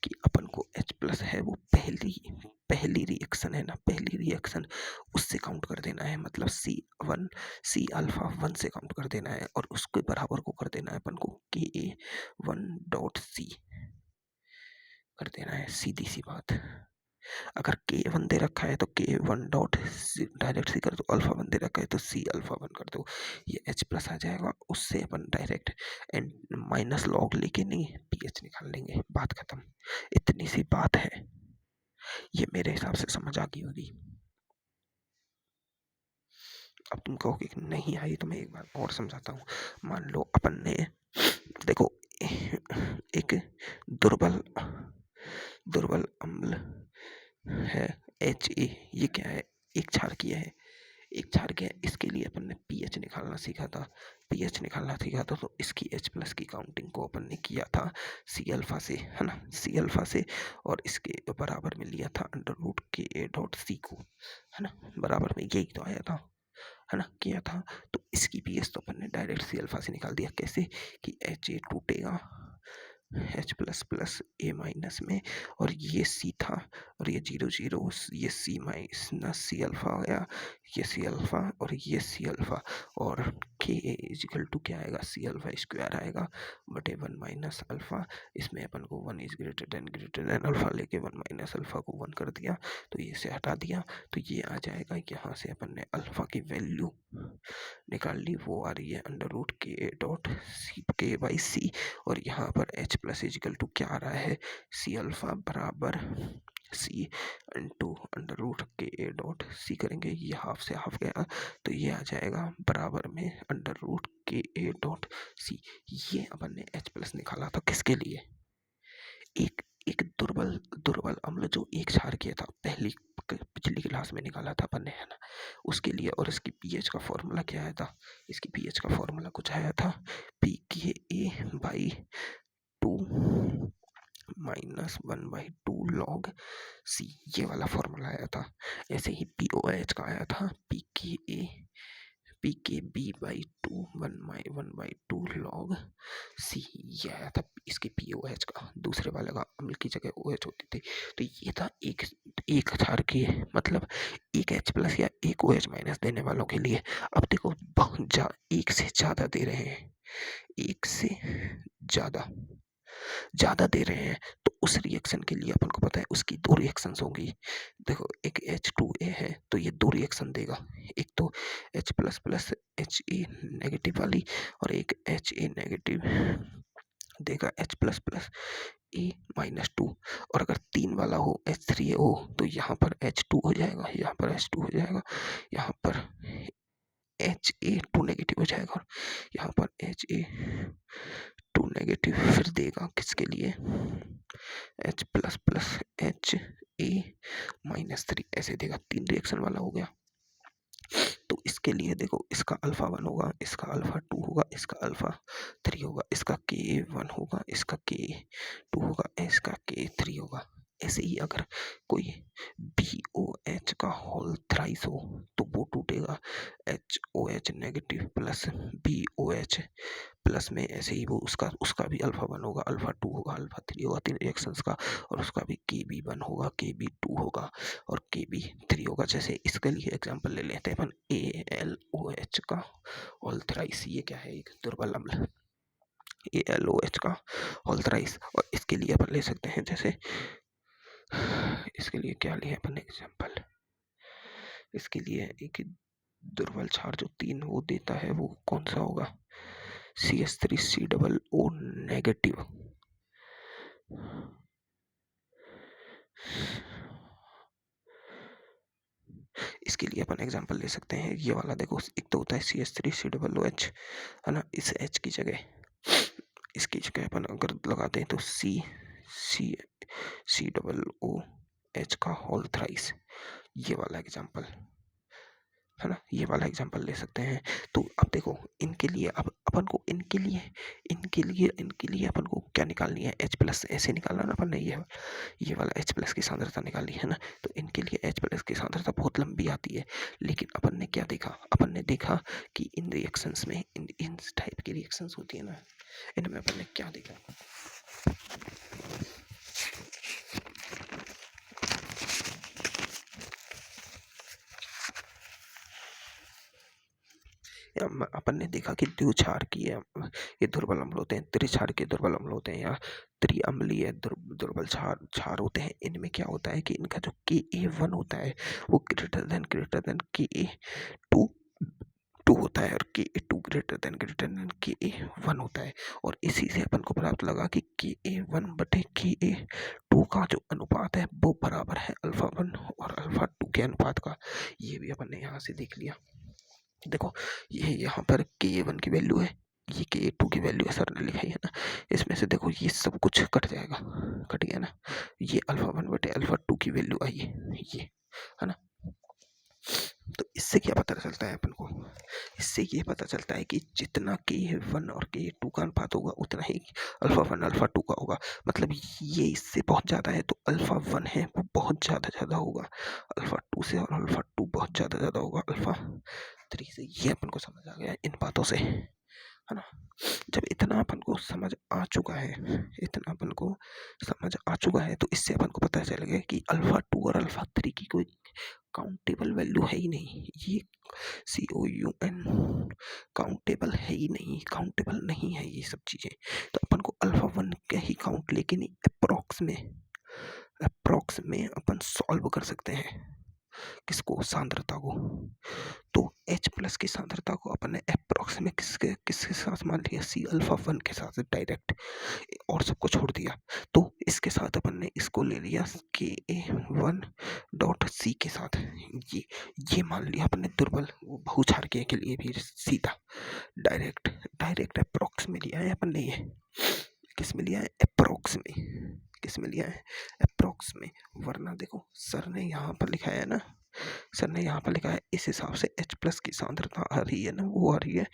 कि अपन को H प्लस है वो पहली रिएक्शन है ना, पहली रिएक्शन उससे काउंट कर देना है। मतलब C अल्फा 1 से काउंट कर देना है और उसके बराबर को कर देना है अपन को Ka1.C कर देना है, सीधी सी बात। अगर K1 दे रखा है तो K1 डॉट डायरेक्ट सी कर दो, अल्फा 1 दे रखा है तो C अल्फा 1 कर दो, ये H प्लस आ जाएगा। उससे अपन डायरेक्ट एंड माइनस लॉग लेके नहीं पीएच निकाल लेंगे, बात खत्म। इतनी सी बात है, ये मेरे हिसाब से समझ आ गई होगी। अब तुम कहोगे कि नहीं आई, तो मैं एक बार और समझाता हूँ। मान लो अपन ने देखो एक दुर्बल दुर्बल अम्ल है HA, ये क्या है, एक क्षारकीय है। एक क्षारकीय, इसके लिए अपन ने पीएच निकालना सीखा था। पीएच निकालना सीखा था तो इसकी H प्लस की काउंटिंग को अपन ने किया था C अल्फा से, है ना, C अल्फा से, और इसके बराबर में लिया था under root KA dot C को, है ना, बराबर में यही तो आया था, है ना, किया था। तो इसकी पीएच तो अपन ने डायरेक्ट C अल्फा से निकाल दिया। कैसे कि HA टूटेगा H plus plus A minus में, और ये C था, और ये 0 0, ये C माइनस C अल्फा आ गया, ये C अल्फा और ये C अल्फा, और K इजिकल टू क्या आएगा, C अल्फा स्क्वायर आएगा बटे 1 माइनस अल्फा। इसमें अपन को 1 इज ग्रेटर देन अल्फा लेके 1 माइनस अल्फा को 1 कर दिया, तो ये से हटा दिया, तो ये आ जाएगा। यहाँ से अपन ने अल्फा की वैल्यू निकाल ली, वो आ रही है अंडर रूट के डॉट सी के बाई सी, और यहाँ पर H प्लस इजिकल टू क्या आ रहा है, C अल्फा बराबर C इंटू अंडर रूट के डॉट सी करेंगे, ये हाफ से हाफ गया, तो ये आ जाएगा बराबर में अंडर रूट के डॉट सी। ये अपन ने H प्लस निकाला था किसके लिए, एक एक दुर्बल अम्ल जो एक क्षारकीय था, पिछली क्लास में निकाला था अपन ने, है ना, उसके लिए। और इसकी पीएच का फॉर्मूला क्या आया था, इसकी पीएच का फॉर्मूला कुछ आया था pKa by 2 minus 1 by 2 log C, ये वाला फॉर्मूला आया था। ऐसे ही POH का आया था PKB by 2 1 by 2 log C, ये आया था इसके POH का। दूसरे वाले का अम्ल की जगह OH होती थी। तो ये था एक क्षारकीय, मतलब एक H प्लस या एक OH माइनस देने वालों के लिए। अब देखो एक से ज्यादा दे रहे हैं, एक से ज्यादा दे रहे हैं, तो उस रिएक्शन के लिए अपन को पता है उसकी दो रिएक्शंस होंगी। देखो एक H2A है तो ये दो रिएक्शन देगा, एक तो H plus plus HA negative वाली, और एक HA नेगेटिव देगा H plus plus A minus 2। और अगर 3 वाला हो H3O तो यहाँ पर H2 हो जाएगा, यहाँ पर H2 हो जाएगा, यहाँ पर HA2 नेगेटिव हो जाएगा, और यहाँ पर HA2 नेगेटिव फिर देगा किसके लिए, H plus plus HA minus 3, ऐसे देगा। 3 रिएक्शन वाला हो गया। तो इसके लिए देखो, इसका अल्फा 1 होगा, इसका अल्फा 2 होगा, इसका अल्फा 3 होगा, इसका K1 होगा, इसका K2 होगा, इसका K3 होगा। ऐसे ही अगर कोई BOH का होल थ्राइस हो तो वो टूटेगा HOH negative plus BOH plus में। ऐसे ही वो उसका भी अल्फा 1 होगा, अल्फा 2 होगा, अल्फा 3 होगा, 3 रिएक्शंस का, और उसका भी KB1 होगा, KB2 होगा, और KB3 होगा। जैसे इसके लिए एग्जांपल ले लेते हैं अपन ALOH का होल थ्राइस, ये क्या है, एक दुर्बल अम्ल ALOH का होल थ्राइस। और इसके लिए अपन ले सकते हैं, जैसे इसके लिए क्या लिया अपन एग्जांपल, इसके लिए एक दुर्बल क्षार जो 3 वो देता है, वो कौन सा होगा, CH3COO नेगेटिव। इसके लिए अपन एग्जांपल ले सकते हैं, ये वाला देखो, एक तो होता है CH3COOH, है ना, इस H की जगह, इसकी जगह अपन अगर लगाते हैं तो COOH का होल थ्राइस, ये वाला एग्जांपल, है ना, ये वाला एग्जांपल ले सकते हैं। तो अब देखो इनके लिए, अब अपन को इनके लिए अपन को क्या निकालनी है, H प्लस ऐसे निकालना ना अपन ने, ये वाला H प्लस की सांद्रता निकाली है ना। तो इनके लिए H प्लस की सांद्रता बहुत लंबी आती है, लेकिन अपन ने क्या देखा, अपन ने देखा कि इन रिएक्शंस में, इन टाइप की रिएक्शंस होती है ना, इनमें अपन ने क्या देखा, अपन ने देखा कि द्विक्षार की ये दुर्बल अम्ल होते हैं, त्रिक्षार के दुर्बल अम्ल होते हैं, या त्रिअम्लीय दुर्बल क्षार क्षार होते हैं। इनमें क्या होता है कि इनका जो Ka1 होता है वो ग्रेटर देन Ka2 टू होता है, और Ka2 ग्रेटर देन Ka1 होता है। और इसी से अपन को प्राप्त लगा कि Ka1 बटे Ka2 का जो अनुपात है वो बराबर है अल्फा 1 और अल्फा 2 के अनुपात का। ये भी अपन ने यहाँ से देख लिया। देखो ये यहाँ पर Ka1 की वैल्यू है, ये Ka2 की वैल्यू है, सर ने लिखा है ना। इसमें से देखो ये सब कुछ कट जाएगा, कट गया ना। ये अल्फा 1 बटे अल्फा 2 की वैल्यू आई है, ये है ना। तो इससे क्या पता चलता है अपन को, इससे ये पता चलता है कि जितना Ka1 और Ka2 का अनुपात होगा उतना ही अल्फा 1 अल्फा 2 का होगा। मतलब ये इससे बहुत ज़्यादा है तो अल्फा 1 है वो बहुत ज़्यादा होगा अल्फा 2 से, और अल्फा 2 बहुत ज़्यादा होगा अल्फा 3 से। ये अपन को समझ आ गया इन बातों से, है ना। जब इतना अपन को समझ आ चुका है, इतना अपन को समझ आ चुका है, तो इससे अपन को पता चलेगा कि अल्फा 2 और अल्फा 3 की कोई काउंटेबल वैल्यू है ही नहीं। ये COUN काउंटेबल है ही नहीं, काउंटेबल नहीं है ये सब चीज़ें। तो अपन को अल्फा 1 का ही काउंट लेके नहीं, अप्रॉक्स में अपन सॉल्व कर सकते हैं। किसको? सांद्रता को। तो H+ की सांद्रता को अपन ने अप्रॉक्स में किसके साथ मान लिया? Cα1 के साथ डायरेक्ट, और सबको छोड़ दिया। तो इसके साथ अपन ने इसको ले लिया Ka1.C के साथ, ये मान लिया अपन ने दुर्बल बहुक्षार के लिए भी सीधा डायरेक्ट अप्रॉक्स में लिया है अपन ने। ये किस में लिया है? अप्रॉक्स में। किस में लिया है? अप्रॉक्स में। वरना देखो सर ने यहाँ पर लिखा है ना, सर ने यहाँ पर लिखा है इस हिसाब से H+ की सांद्रता आ रही है ना, वो आ रही है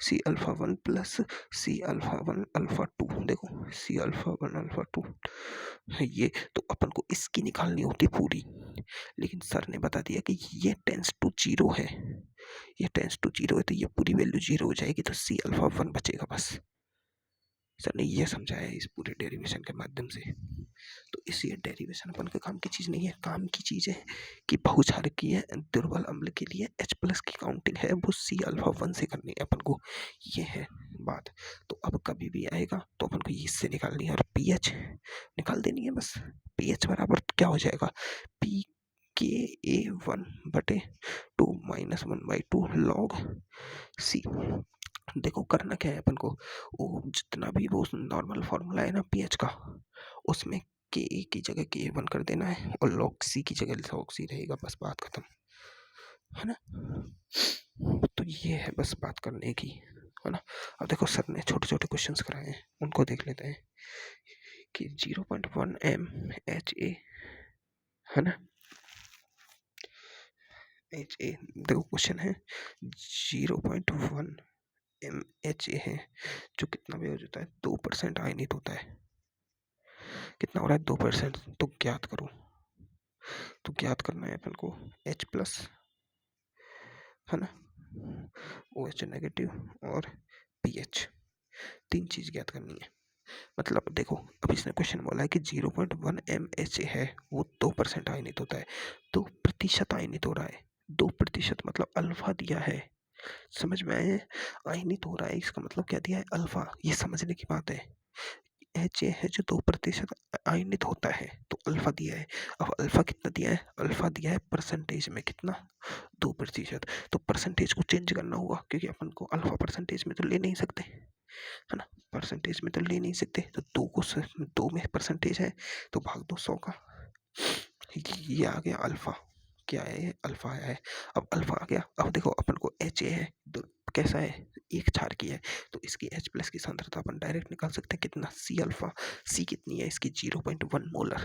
Cα1 प्लस Cα1 अल्फा 2। देखो Cα1 अल्फा 2 है ये, तो अपन को इसकी निकालनी होती पूरी, लेकिन सर ने बता दिया कि ये टेंस टू 0 है, ये टेंस टू 0 है, तो ये पूरी वैल्यू 0 हो जाएगी, तो Cα1 बचेगा बस। सर ने ये समझाया इस पूरे डेरिवेशन के माध्यम से। तो इसलिए डेरिवेशन अपन के काम की चीज़ नहीं है, काम की चीज़ है कि बहुक्षारकीय दुर्बल अम्ल के लिए H+ की काउंटिंग है वो Cα1 से करनी है अपन को, ये है बात। तो अब कभी भी आएगा तो अपन को इससे निकालनी है, और pH निकाल देनी है बस। pH बराबर क्या हो जाएगा? pKa1 बटे 2 - 1/2 log C। देखो करना क्या है अपन को, वो जितना भी वो नॉर्मल फॉर्मूला है ना pH का, उसमें Ka की जगह Ka1 कर देना है, और log C की जगह log C रहेगा, बस बात खत्म, है ना। तो ये है बस बात करने की, है ना। अब देखो सर ने छोटे छोटे क्वेश्चंस कराए हैं, उनको देख लेते हैं कि 0.1 mHa, है ना। HA देखो क्वेश्चन है 0.1 mHa है, जो कितना भी हो जाता है 2% आयनित होता है। कितना हो रहा है? 2%। तो ज्ञात करो, तो ज्ञात करना है अपन को H+, है ना, OH नेगेटिव और pH, 3 चीज ज्ञात करनी है। मतलब देखो अब इसने क्वेश्चन बोला है कि 0.1 mHa है वो 2% आयनित होता है, 2% आयनित हो रहा है। 2% मतलब अल्फा दिया है, समझ में आए? आयनित हो रहा है, इसका मतलब क्या दिया है? अल्फा। ये समझने की बात है। HA है जो 2% आयनित होता है, तो अल्फा दिया है। अब अल्फा कितना दिया है? अल्फा दिया है परसेंटेज में, कितना? 2%। तो परसेंटेज को चेंज करना होगा, क्योंकि अपन को अल्फा परसेंटेज में तो ले नहीं सकते, है ना, परसेंटेज में तो ले नहीं सकते। तो 2 में परसेंटेज है तो भाग दो 100 का, ये आ गया अल्फा। क्या है? अल्फा आया है। अब अल्फा आ गया, अब देखो अपन को HA है, तो कैसा है? एक क्षार की है, तो इसकी H+ की सांद्रता अपन डायरेक्ट निकाल सकते हैं, कितना? C alpha. C कितनी है इसकी? 0.1 मोलर।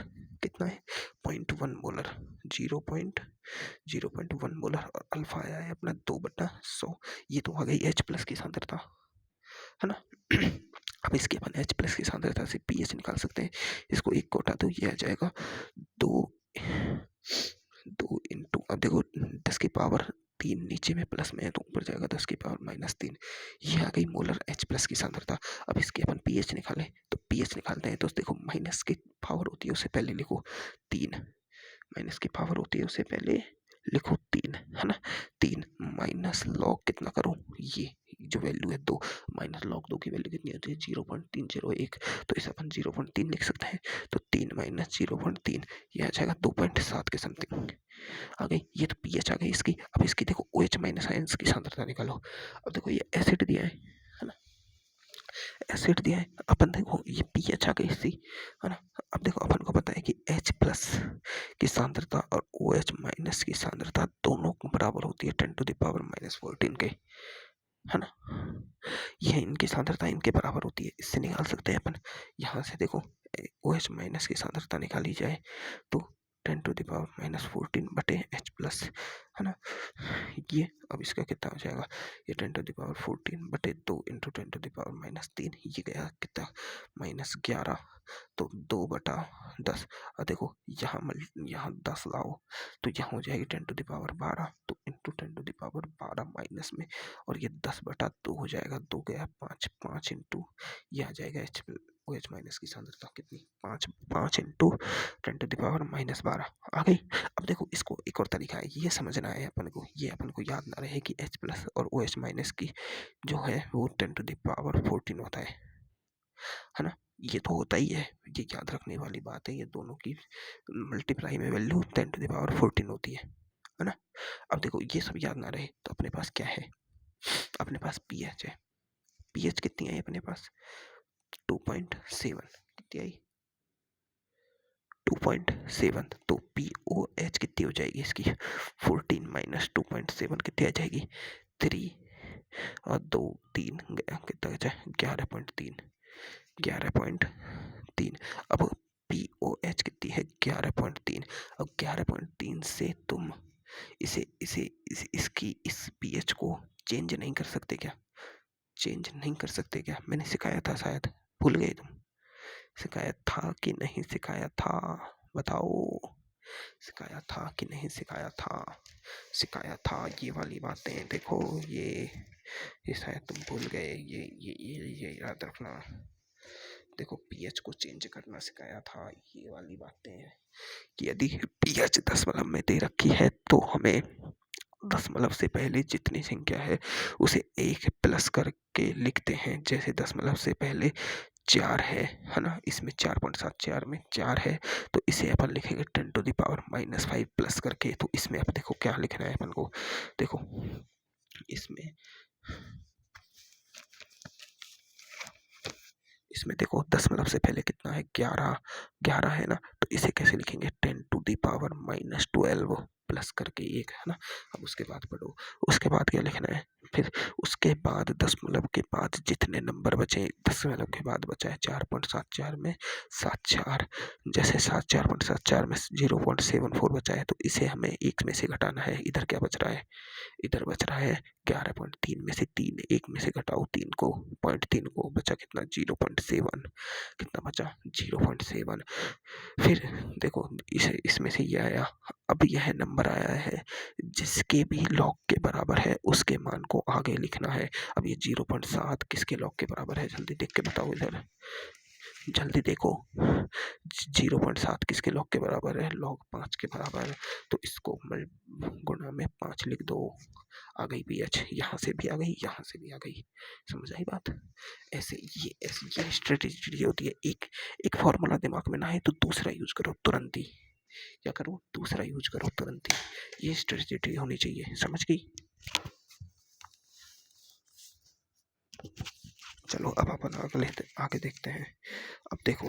कितना है? 0.1 मोलर। 0.1 मोलर। और अल्फा आया है अपना 2/100। ये तो आ गई H+ की सांद्रता, है ना। अब इसके अपन H+ की सांद्रता से pH निकाल सकते हैं। इसको 1 को हटा दो, ये आ जाएगा 2 इंटू, अब देखो 10⁻3 नीचे में प्लस में है तो ऊपर जाएगा 10⁻−3। ये आ गई मोलर H+ की सांद्रता। अब इसके अपन pH निकालें, तो pH निकालते हैं तो देखो माइनस की पावर होती है उससे पहले लिखो 3, माइनस की पावर होती है उससे पहले लिखो 3, है ना। 3 माइनस लॉग कितना करूँ, ये जो वैल्यू है 2 माइनस लॉग 2 की वैल्यू कितनी होती है 0.301, तो इसे अपन 0.3 लिख सकते हैं। तो 3 माइनस 0.3 ये आ जाएगा 2.7 के समथिंग आ गई। ये तो पीएच आ गई इसकी। अब इसकी देखो OH माइनस आयंस की सांद्रता निकालो। अब देखो ये एसिड दिया है ना, एसिड दिया है। अपन देखो ये पीएच आ गई इसकी, है ना। अब देखो अपन को पता है कि H प्लस की सांद्रता और OH माइनस की सांद्रता दोनों बराबर होती है 10⁻⁻14 के, है ना। यह इनकी सांद्रता इनके बराबर होती है, इससे निकाल सकते हैं अपन। यहाँ से देखो OH माइनस की सांद्रता निकाली जाए तो 10⁻⁻14 बटे H प्लस, है ना। ये अब इसका कितना हो जाएगा, ये 10⁻14 बटे 2 इंटू 10⁻⁻3, ये गया कितना -11, तो 2/10। अब देखो यहाँ 10 लाओ तो यहाँ हो जाएगी 10⁻12, तो इंटू 10⁻12 माइनस में, और ये 10/2 हो जाएगा, 2 गया 5, 5 इंटू ये आ जाएगा OH माइनस की सांद्रता कितनी 5 इंटू 10⁻12 आ गई। अब देखो इसको एक और तरीका है, ये समझना है अपन को, ये अपन को याद ना रहे कि H प्लस और OH माइनस की जो है वो 10⁻14 होता है ना। ये तो होता ही है, ये याद रखने वाली बात है, ये दोनों की मल्टीप्लाई में वैल्यू 10⁻14 होती है ना। अब देखो ये सब याद ना रहे तो अपने पास क्या है, अपने पास पीएच है। पीएच कितनी आई अपने पास 2.7, कितनी आई 2.7, तो POH कितनी हो जाएगी इसकी 14 माइनस 2.7 कितनी आ जाएगी 3, और 2 3 गया कितना बचा 11.3, 11.3। अब POH कितनी है 11.3, अब 11.3 से तुम इसकी इस पीएच को चेंज नहीं कर सकते क्या, चेंज नहीं कर सकते क्या, मैंने सिखाया था शायद, भूल गए तुम, सिखाया था कि नहीं सिखाया था, बताओ, सिखाया था कि नहीं सिखाया था, सिखाया था। ये वाली बातें देखो, ये शायद तुम भूल गए, ये याद रखना। देखो पीएच को चेंज करना सिखाया था, ये वाली बातें हैं कि यदि पीएच दशमलव में दे रखी है तो हमें दशमलव से पहले जितनी संख्या है उसे 1 प्लस करके लिखते हैं। जैसे दशमलव से पहले 4 है ना, इसमें 4.74 में 4 है, तो इसे अपन लिखेंगे 10⁻⁻5 प्लस करके। तो इसमें अब देखो क्या लिखना है अपन को, देखो इसमें देखो दशमलव से पहले कितना है 11 है ना, तो इसे कैसे लिखेंगे 10⁻⁻12 प्लस करके 1, है ना। अब उसके बाद पढ़ो, उसके बाद क्या लिखना है, फिर उसके बाद दशमलव के बाद जितने नंबर बचे, दशमलव के बाद बचा है 4.74 में 74, जैसे 4.74 में 0.74 बचा है, तो इसे हमें 1 में से घटाना है। इधर क्या बच रहा है, इधर बच रहा है 11.3 में से 3, 1 में से घटाओ 3 को, 0.3 को, बचा कितना 0.7, कितना बचा 0.7। फिर देखो इसमें से ये आया, अब यह नंबर आया है जिसके भी लॉग के बराबर है उसके मान को आगे लिखना है। अब ये 0.7 किसके लॉग के बराबर है, जल्दी देख के बताओ, इधर जल्दी देखो 0.7 किसके लॉग के बराबर है, लॉग 5 के बराबर है, तो इसको गुणा में 5 लिख दो, आ गई पीएच, यहाँ से भी आ गई, यहाँ से भी आ गई, समझ आई बात। ऐसे ये स्ट्रेटेजी होती है, एक फॉर्मूला दिमाग में ना है तो दूसरा यूज करो तुरंत ही, क्या करो दूसरा यूज करो तुरंत ही, ये स्ट्रेटेजी होनी चाहिए, समझ गई। चलो अब अपन आगे देखते हैं। अब देखो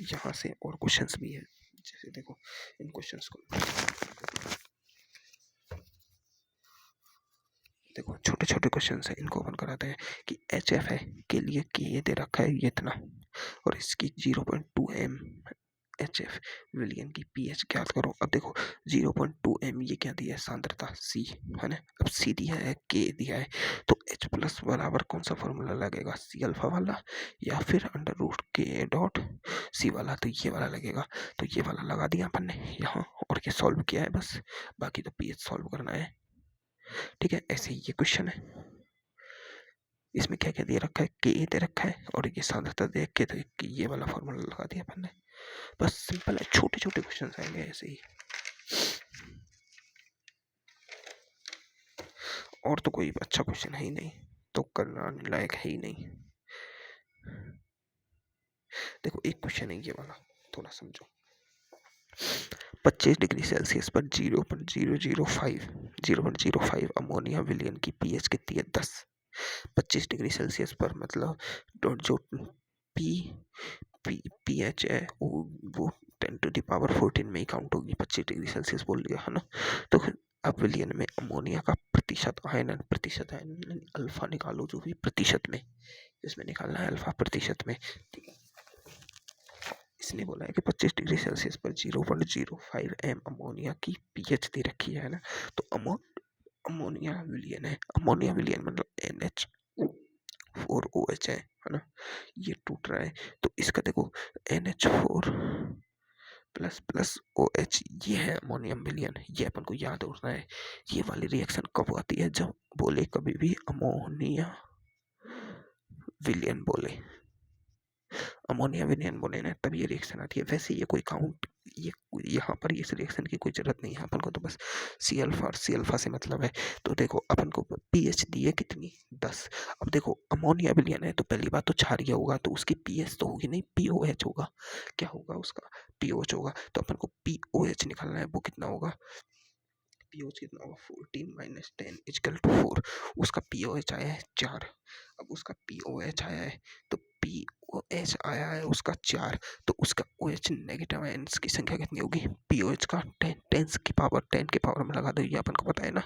यहाँ से और क्वेश्चंस भी है, जैसे देखो इन क्वेश्चंस को देखो, छोटे छोटे क्वेश्चन है, इनको अपन कराते हैं कि HF है के लिए ये दे रखा है ये इतना, और इसकी 0.2 m HF विलियन की पीएच ज्ञात करो। अब देखो 0.2 m ये क्या दिया है सांद्रता C, है ना। अब C दिया है, K दिया है, तो H प्लस बराबर कौन सा फॉर्मूला लगेगा, C अल्फा वाला या फिर √K.C वाला, तो ये वाला लगेगा। तो ये वाला लगा दिया अपन ने यहाँ, और ये सॉल्व किया है बस, बाकी तो पीएच सॉल्व करना है, ठीक है। ऐसे ही ये क्वेश्चन है, इसमें क्या क्या दे रखा है, के दे रखा है, और ये सांद्रता देख के तो ये वाला फॉर्मूला लगा दिया अपन ने, बस सिंपल है। छोटे छोटे क्वेश्चन आएंगे ऐसे ही। और तो कोई अच्छा क्वेश्चन है ही नहीं, तो करना लायक है ही नहीं। देखो एक क्वेश्चन है ये वाला, थोड़ा समझो। 25 डिग्री सेल्सियस पर 0.005 अमोनिया विलयन की पीएच कितनी है? 10। 25 डिग्री सेल्सियस पर मतलब जो पी पी पीएच है वो 10⁻14 में ही काउंट होगी। 25 डिग्री सेल्सियस बोल दिया है ना। तो अब विलयन में अमोनिया का प्रतिशत आयन अल्फा निकालो, जो भी प्रतिशत में, इसमें निकालना है अल्फा प्रतिशत में। ठीक है, इसने बोला है कि 25 डिग्री सेल्सियस पर 0.05 एम अमोनिया की पीएच दे रखी है ना। तो अमोनिया विलयन है, अमोनिया विलयन मतलब NH4OH है ना। ये टूट रहा है तो इसका देखो NH4 प्लस प्लस OH, ये है अमोनियम विलयन। ये अपन को याद रखना है। ये वाली रिएक्शन कब आती है? जब बोले कभी भी अमोनिया विलयन बोले, अमोनिया विलयन बोले ना, तब ये रिएक्शन आती है। वैसे ये कोई काउंट, ये यहाँ पर इस रिएक्शन की कोई जरूरत नहीं है अपन को, तो बस सी अल्फा और सी अल्फा से मतलब है। तो देखो अपन को पीएच दी है कितनी? 10। अब देखो अमोनिया विलयन है तो पहली बात तो क्षारीय होगा, तो उसकी पीएच तो होगी नहीं, पीओएच होगा। क्या होगा उसका? पीओएच होगा। तो अपन को पीओएच निकालना है, वो कितना होगा? पीओएच कितना होगा? 14 माइनस 10 इजकल टू 4। उसका पीओएच आया है 4। अब उसका पीओएच आया है, तो पीओएच आया है उसका 4, तो उसका ओएच नेगेटिव आयंस की संख्या कितनी होगी? पीओएच का 10 के पावर में लगा दो, ये अपन को पता है ना।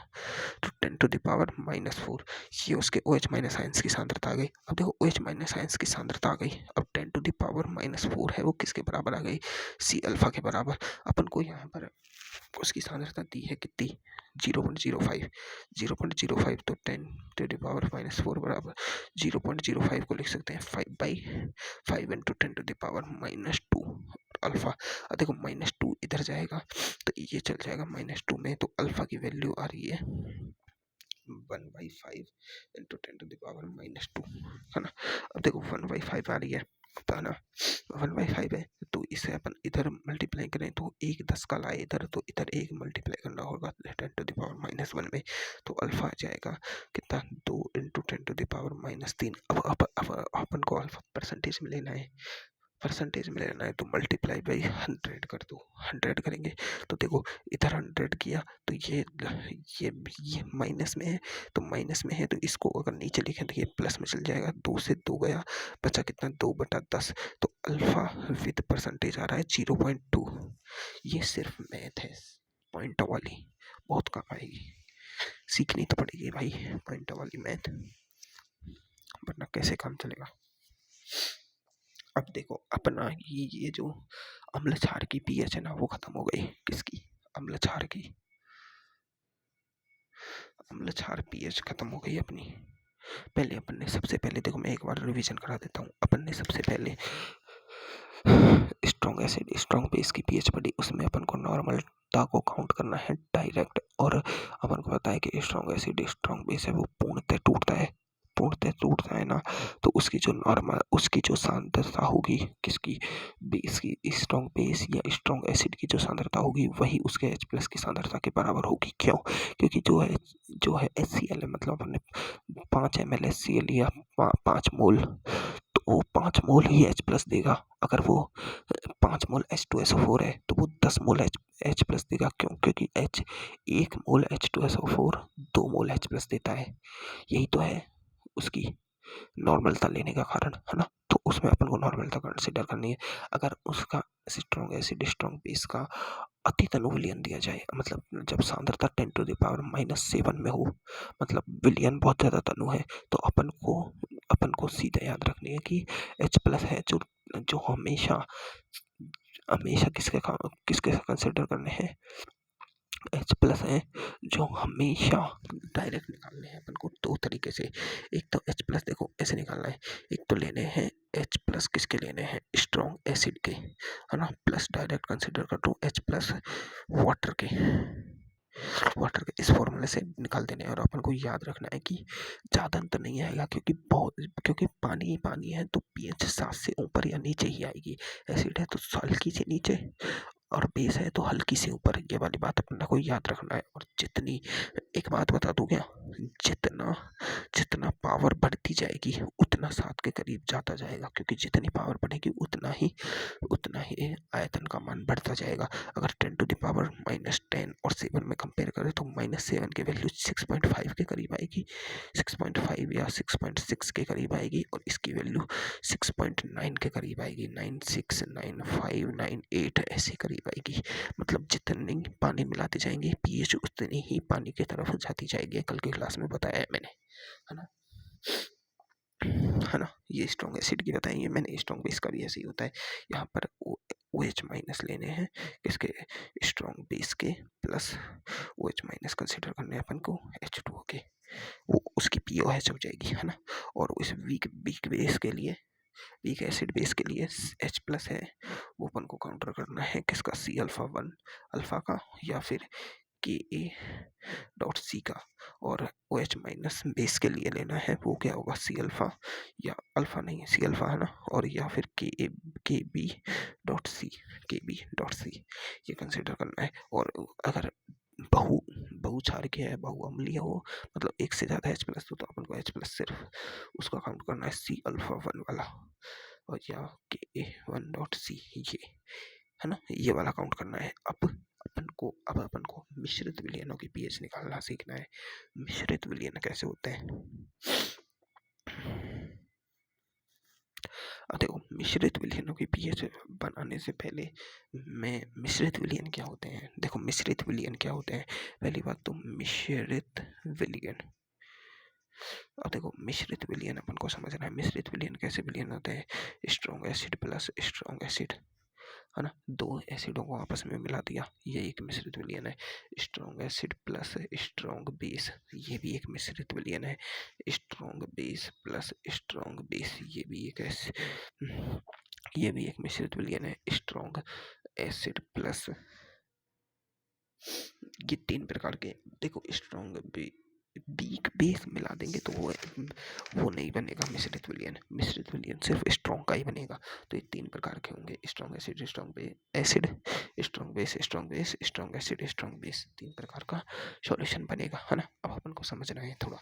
तो 10⁻⁻4, ये उसके OH माइनस आयंस की सांद्रता आ गई। अब देखो OH माइनस आयंस की सांद्रता आ गई। अब 10⁻⁻4 है, वो किसके बराबर आ गई? सी अल्फा के बराबर। अपन को यहाँ पर उसकी सांद्रता दी है कितनी? 0.05। 0.05 तो 10⁻⁻4 बराबर 0.05 को लिख सकते हैं 5/5 इंटू 10⁻⁻2 अल्फा। अब देखो -2 इधर जाएगा तो ये चल जाएगा -2 में, तो अल्फा की वैल्यू आ रही है 1/5 इंटू 10⁻⁻2 है ना। अब देखो 1/5 आ रही है, पता ना 1/5 है, तो इसे अपन इधर मल्टीप्लाई करें तो 1 10 का लाए इधर, तो इधर 1 मल्टीप्लाई करना होगा 10⁻⁻1 में, तो अल्फा आ जाएगा कितना? 2 इंटू 10⁻3। अब अपन को अल्फा परसेंटेज में लेना है, परसेंटेज में लेना है तो मल्टीप्लाई बाई 100 कर दो। 100 करेंगे तो देखो इधर 100 किया तो ये माइनस में है, तो माइनस में है तो इसको अगर नीचे लिखें तो ये प्लस में चल जाएगा। 2 से 2 गया, बचा कितना? 2/10। तो अल्फा विद परसेंटेज आ रहा है 0.2। ये सिर्फ मैथ है, पॉइंट वाली बहुत काम आएगी, सीखनी तो पड़ेगी भाई पॉइंट वाली मैथ, वरना कैसे काम चलेगा। अब देखो अपना ये जो अम्ल क्षार की पीएच है ना, वो खत्म हो गई। किसकी? अम्ल क्षार की। अम्ल क्षार पीएच खत्म हो गई अपनी। पहले अपन ने सबसे पहले देखो, मैं एक बार रिवीजन करा देता हूँ। अपन ने सबसे पहले स्ट्रॉन्ग एसिड स्ट्रॉन्ग बेस की पीएच पढ़ी, उसमें अपन को नॉर्मलता को काउंट करना है डायरेक्ट। और अपन को पता है कि स्ट्रॉन्ग एसिड स्ट्रॉन्ग बेस है वो पूर्णतः टूटता है ना, तो उसकी जो नॉर्मल उसकी जो सांद्रता होगी, किसकी? बेस की, स्ट्रॉन्ग बेस या स्ट्रॉन्ग एसिड की जो सांद्रता होगी वही उसके H+ की सांद्रता के बराबर होगी। क्यों? क्योंकि जो है HCl है, मतलब अपने 5 ml HCl या 5 मोल, तो वो 5 मोल ही H+ देगा। अगर वो 5 मोल H2SO4 है तो वो 10 मोल H+ देगा। क्यों? क्योंकि 1 मोल H2SO4 2 मोल H+ देता है। यही तो है उसकी नॉर्मलता लेने का कारण, है ना। तो उसमें अपन को नॉर्मलता कंसिडर करनी है। अगर उसका स्ट्रॉन्ग एसिड स्ट्रॉन्ग बेस का अति तनु विलयन दिया जाए, मतलब जब सांद्रता 10⁻⁻7 में हो, मतलब विलयन बहुत ज्यादा तनु है, तो अपन को सीधा याद रखनी है कि H+ है, जो हमेशा हमेशा किसके कंसिडर करने हैं? H+ है, जो हमेशा डायरेक्ट निकालने हैं अपन को 2 तरीके से। एक तो H+ देखो ऐसे निकालना है, एक तो लेने हैं H+ किसके लेने हैं? स्ट्रॉन्ग एसिड के, है ना। प्लस डायरेक्ट कंसिडर कर दो H+ वाटर के, इस फॉर्मूले से निकाल देने हैं। और अपन को याद रखना है कि ज़्यादा अंतर नहीं आएगा, क्योंकि पानी ही पानी है, तो pH 7 से ऊपर या नीचे ही आएगी। एसिड है तो हल्की से नीचे, और बेस है तो हल्की से ऊपर। ये वाली बात अपने को याद रखना है। और एक बात बता दूं क्या, जितना जितना पावर बढ़ती जाएगी उतना 7 के करीब जाता जाएगा, क्योंकि जितनी पावर बढ़ेगी उतना ही आयतन का मान बढ़ता जाएगा। अगर 10⁻⁻10 और 7 में कंपेयर करें तो -7 की वैल्यू 6.5 के करीब आएगी, 6.5 या 6.6 के करीब आएगी, और इसकी वैल्यू 6.9 के करीब आएगी, 9.6, 9.5, 9.8 ऐसे करीब आएगी। मतलब जितनी पानी मिलाते जाएंगे पीएच उतनी ही पानी की तरफ जाती जाएगी। कल की क्लास में बताया है मैंने, है ना, है ना। ये स्ट्रॉन्ग एसिड की बताई है मैंने, स्ट्रॉन्ग बेस का भी ऐसे ही होता है। यहाँ पर OH माइनस लेने हैं इसके, स्ट्रॉन्ग बेस के, प्लस OH माइनस कंसिडर करने हैं अपन को H2O के, वो उसकी POH हो जाएगी, है ना। और उस वीक वीक बेस के लिए, वीक एसिड बेस के लिए H प्लस है, वो अपन को काउंटर करना है किसका, C∝1 अल्फा का, या फिर Ka.C का। और OH माइनस बेस के लिए लेना है, वो क्या होगा, C अल्फा, या अल्फा नहीं है C अल्फा, है ना, और या फिर Kb.C ये कंसिडर करना है। और अगर बहु क्षार के है, बहुअम्लीय हो, मतलब एक से ज़्यादा H प्लस, तो अपन को H प्लस सिर्फ उसका काउंट करना है C∝1 वाला, और या Ka1.C ये, है ना, ये वाला काउंट करना है। अब अपन को मिश्रित विलयनों की पीएच निकालना सीखना है। मिश्रित विलयन कैसे होते हैं, अब देखो, मिश्रित विलयनों की पीएच बनाने से पहले मैं मिश्रित विलयन क्या होते हैं, देखो मिश्रित विलयन क्या होते हैं। पहली बात तो मिश्रित विलयन, अब देखो मिश्रित विलयन अपन को समझना है। मिश्रित विलयन कैसे विलयन होते हैं, strong acid plus strong acid, है ना, दो एसिडों को आपस में मिला दिया, ये एक मिश्रित विलयन है। Strong acid plus strong base, ये भी एक मिश्रित विलयन है। Strong base plus strong base, ये भी एक मिश्रित विलयन है। स्ट्रॉन्ग एसिड प्लस, ये 3 प्रकार के, देखो स्ट्रॉन्ग वीक बेस मिला देंगे तो वो नहीं बनेगा मिश्रित विलयन। मिश्रित विलयन सिर्फ स्ट्रॉन्ग का ही बनेगा। तो ये 3 प्रकार के होंगे, strong acid, strong acid, strong base, strong base, strong acid, strong base, 3 प्रकार का सॉल्यूशन बनेगा, है ना। अब अपन को समझना है थोड़ा,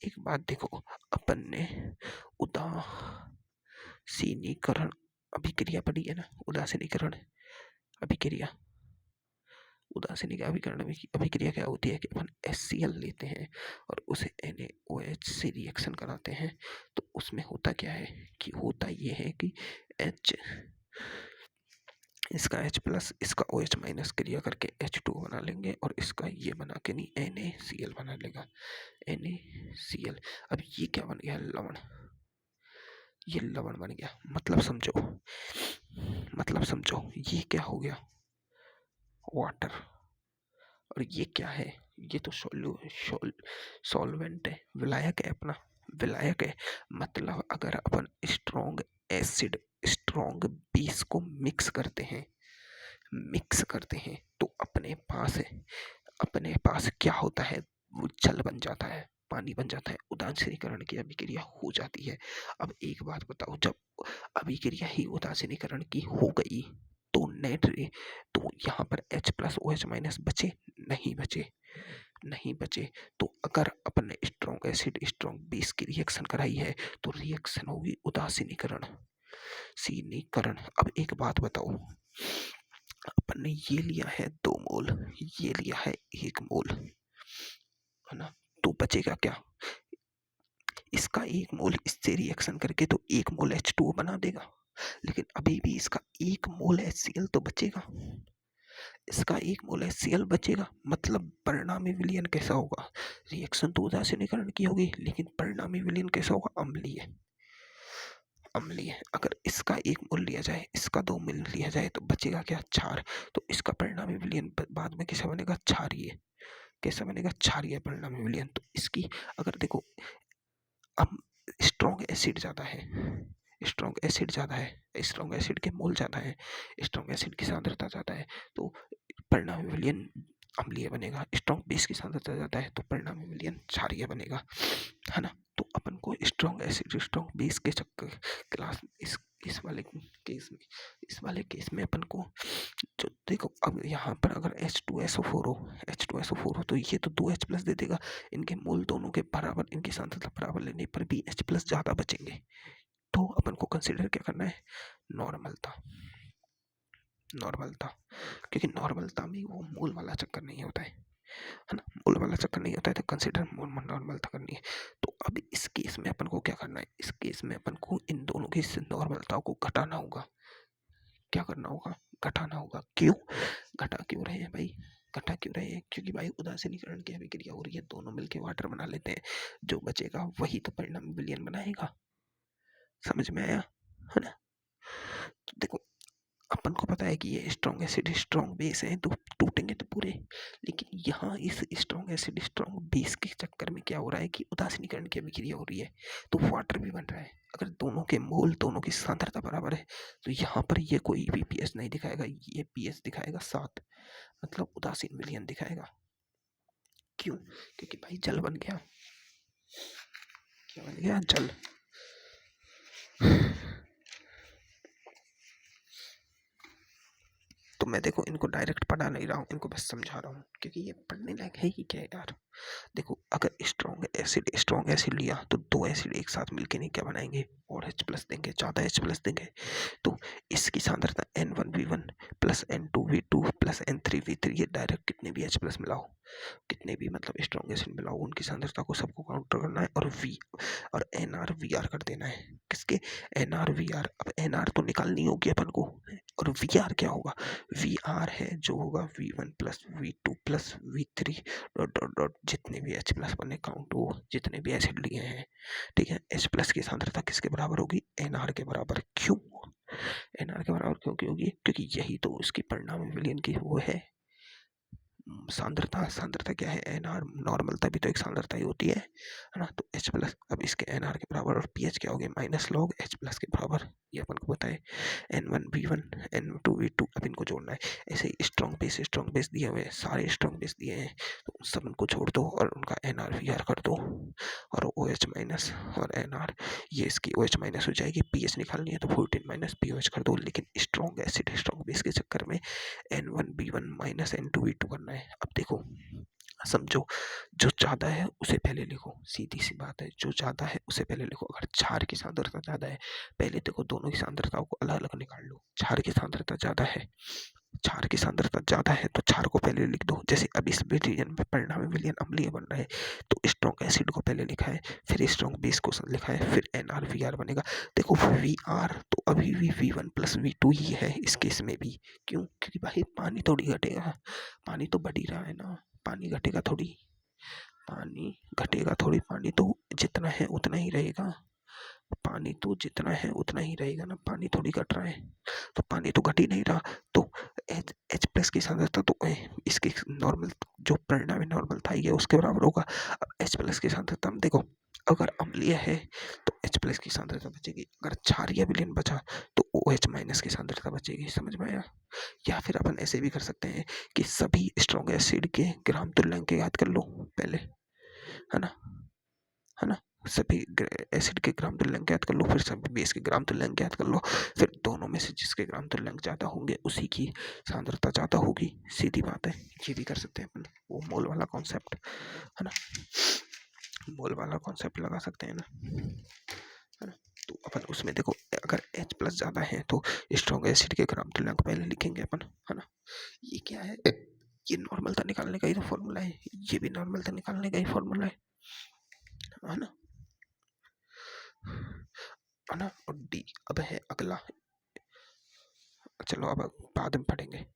एक बात देखो, अपन ने उदासीनीकरण अभिक्रिया पढ़ी है ना, उदासीनीकरण अभिक्रिया। उदासीनिक अभिक्रिया क्या होती है कि अपन HCl लेते हैं और उसे NaOH से रिएक्शन कराते हैं, तो उसमें होता क्या है कि होता ये है कि H, इसका H प्लस इसका OH माइनस क्रिया करके H2O बना लेंगे, और इसका ये बना के नहीं NaCl बना लेगा, NaCl। अब ये क्या बन गया, लवण, ये लवण बन गया। मतलब समझो ये क्या हो गया, वाटर। और ये क्या है, ये तो सॉल्वेंट है, विलायक है, अपना विलायक है। मतलब अगर अपन स्ट्रॉन्ग एसिड स्ट्रॉन्ग बेस को मिक्स करते हैं तो अपने पास क्या होता है, वो जल बन जाता है, पानी बन जाता है, उदासीनीकरण की अभिक्रिया हो जाती है। अब एक बात बताओ, जब अभिक्रिया ही उदासीनीकरण की हो गई तो तो यहाँ पर H प्लस OH माइनस बचे नहीं बचे। तो अगर अपन ने स्ट्रॉन्ग एसिड स्ट्रॉन्ग बेस की रिएक्शन कराई है तो रिएक्शन होगी उदासीनीकरण। अब एक बात बताओ, अपन ने ये लिया है 2 मोल, ये लिया है 1 मोल, है ना, तो बचेगा क्या, इसका 1 मोल इससे रिएक्शन करके तो 1 मोल H2O बना देगा, लेकिन अभी भी इसका 1 मोल HCl तो बचेगा, इसका 1 मोल HCl बचेगा। मतलब परिणामी विलयन कैसा होगा, रिएक्शन तो उदासीनीकरण की होगी, लेकिन परिणामी विलयन कैसा होगा, अम्लीय। अगर इसका 1 मोल लिया जाए, इसका 2 मोल लिया जाए तो बचेगा क्या, क्षार। तो इसका परिणामी विलयन बाद में कैसा बनेगा, क्षारीय। कैसा बनेगा, क्षारीय परिणामी विलयन। तो इसकी अगर देखो, अब स्ट्रॉन्ग एसिड ज़्यादा है, स्ट्रॉन्ग एसिड के मोल ज़्यादा है, स्ट्रॉन्ग एसिड की सांद्रता ज़्यादा है, तो परिणामी विलयन अम्लीय बनेगा। स्ट्रॉन्ग बेस की सांद्रता ज़्यादा है तो परिणामी विलयन क्षारीय बनेगा, है ना। तो अपन को स्ट्रॉन्ग एसिड स्ट्रॉन्ग बेस के चक्कर क्लास इस वाले केस में अपन को जो देखो, अब यहाँ पर अगर H2SO4 हो तो ये तो 2H प्लस दे देगा। इनके मोल दोनों के बराबर, इनकी सांद्रता बराबर लेने पर भी H प्लस ज़्यादा बचेंगे। तो अपन को कंसिडर क्या करना है, नॉर्मलता, क्योंकि नॉर्मलता में वो मोल वाला चक्कर नहीं होता है ना, मोल वाला चक्कर नहीं होता है, तो कंसिडर नॉर्मलता करनी है। तो अब इस केस में अपन को क्या करना है, इस केस में अपन को इन दोनों की नॉर्मलता को घटाना होगा। क्या करना होगा, घटाना होगा। क्यों घटा क्यों रहे हैं भाई, घटा क्यों रहे हैं, क्योंकि भाई उदासीनीकरण की अभिक्रिया हो रही है, दोनों मिलके वाटर बना लेते हैं, जो बचेगा वही तो परिणामी विलयन बनाएगा। समझ में आया, है ना। तो देखो, अपन को पता है कि ये स्ट्रॉन्ग एसिड स्ट्रॉन्ग बेस है तो टूटेंगे तो पूरे, लेकिन यहाँ इस स्ट्रॉन्ग एसिड स्ट्रॉन्ग बेस के चक्कर में क्या हो रहा है कि उदासीनीकरण की अभिक्रिया हो रही है, तो वाटर भी बन रहा है। अगर दोनों के मोल, दोनों की सांद्रता बराबर है तो यहाँ पर ये कोई भी पीएच नहीं दिखाएगा, ये पीएच दिखाएगा 7, मतलब उदासीन विलयन दिखाएगा। क्यों, क्योंकि भाई जल बन गया, क्या बन गया, जल। तो मैं देखो इनको डायरेक्ट पढ़ा नहीं रहा हूँ, इनको बस समझा रहा हूँ, क्योंकि ये पढ़ने लायक है ही क्या यार। देखो, अगर स्ट्रॉन्ग एसिड लिया तो 2 एसिड एक साथ मिलके नहीं क्या बनाएंगे, और H प्लस देंगे, ज़्यादा H प्लस देंगे। तो इसकी सांद्रता N1V1 plus N2V2 plus N3V3, ये डायरेक्ट कितने भी H प्लस मिलाओ, कितने भी मतलब स्ट्रॉन्ग एसिड मिलाओ, उनकी सांद्रता को सबको काउंटर करना है और NR VR कर देना है। किसके, NR VR। अब NR तो निकालनी होगी अपन को, और VR क्या होगा, VR है जो होगा V1 plus V2 plus V3 dot dot dot, जितने भी H प्लस बने काउंट हो, जितने भी एसिड लिए हैं, ठीक है। H प्लस की सांद्रता किसके बराबर होगी, NR के बराबर। क्यों NR के बराबर क्यों होगी, क्योंकि यही तो उसकी परिणामी विलयन की वो है सांद्रता क्या है, NR। नॉर्मलता भी तो एक सांद्रता ही होती है ना। तो H प्लस, अब इसके NR के बराबर, और pH क्या हो गया, माइनस लॉग H प्लस के बराबर, ये अपन को पता है। N1V1 N2V2, अब इनको जोड़ना है। ऐसे ही स्ट्रॉन्ग बेस दिए हुए हैं, सारे स्ट्रॉन्ग बेस दिए हैं, तो उन सब इनको छोड़ दो और उनका NR VR कर दो, और OH माइनस और NR, ये इसकी OH माइनस हो जाएगी। pH निकालनी है तो 14 माइनस POH कर दो। लेकिन स्ट्रॉन्ग एसिड स्ट्रॉन्ग बेस के चक्कर में N1B1 माइनस N2V2 करना है। अब देखो समझो, जो ज़्यादा है उसे पहले लिखो, सीधी सी बात है, जो ज़्यादा है उसे पहले लिखो। अगर क्षार की सांद्रता ज़्यादा है, पहले देखो दोनों की सांद्रताओं को अलग अलग निकाल लो। क्षार की सांद्रता ज़्यादा है, क्षार की सांद्रता ज़्यादा है तो क्षार को पहले लिख दो। जैसे अब इस विलयन में परिणामी विलयन अम्लीय बन रहा है, तो स्ट्रॉन्ग एसिड को पहले लिखा है, फिर स्ट्रॉन्ग बेस को लिखा है, फिर NR VR बनेगा। देखो VR तो अभी भी V1 प्लस V2 ही है इस केस में भी। क्यों, क्योंकि भाई पानी थोड़ी घटेगा, पानी तो बढ़ ही रहा है ना, पानी घटेगा थोड़ी, पानी घटेगा थोड़ी, पानी तो जितना है उतना ही रहेगा, पानी तो जितना है उतना ही रहेगा ना, पानी थोड़ी घट रहा है, तो पानी तो घट ही नहीं रहा। तो H प्लस की सांद्रता तो इसकी नॉर्मल, जो परिणामी नॉर्मल था ये उसके बराबर होगा। अब H प्लस की सांद्रता में देखो, अगर अम्लीय है तो H प्लस की सांद्रता बचेगी, अगर क्षारीय विलयन बचा तो OH माइनस की सांद्रता बचेगी। समझ में आया। या फिर अपन ऐसे भी कर सकते हैं कि सभी स्ट्रॉन्ग एसिड के ग्राम तुल्यांक याद कर लो पहले, है ना, है ना। सभी एसिड के ग्राम तुल्यांक याद कर लो, फिर सभी बेस के ग्राम तुल्यांक याद कर लो, फिर दोनों में से जिसके ग्राम तुल्यांक ज़्यादा होंगे उसी की सांद्रता ज़्यादा होगी। सीधी बात है, ये भी कर सकते हैं अपन, वो मोल वाला कॉन्सेप्ट, है ना, मोल वाला कॉन्सेप्ट लगा सकते हैं ना, है ना। तो अपन उसमें देखो, अगर H प्लस ज़्यादा है तो स्ट्रॉन्ग एसिड के ग्राम तुल्यांक पहले लिखेंगे अपन, है ना। ये क्या है, ये नॉर्मलता निकालने का ही तो फॉर्मूला है, ये भी नॉर्मलता निकालने का ही फॉर्मूला है ना, है ना। और D अब है अगला, चलो अब बाद में पढ़ेंगे।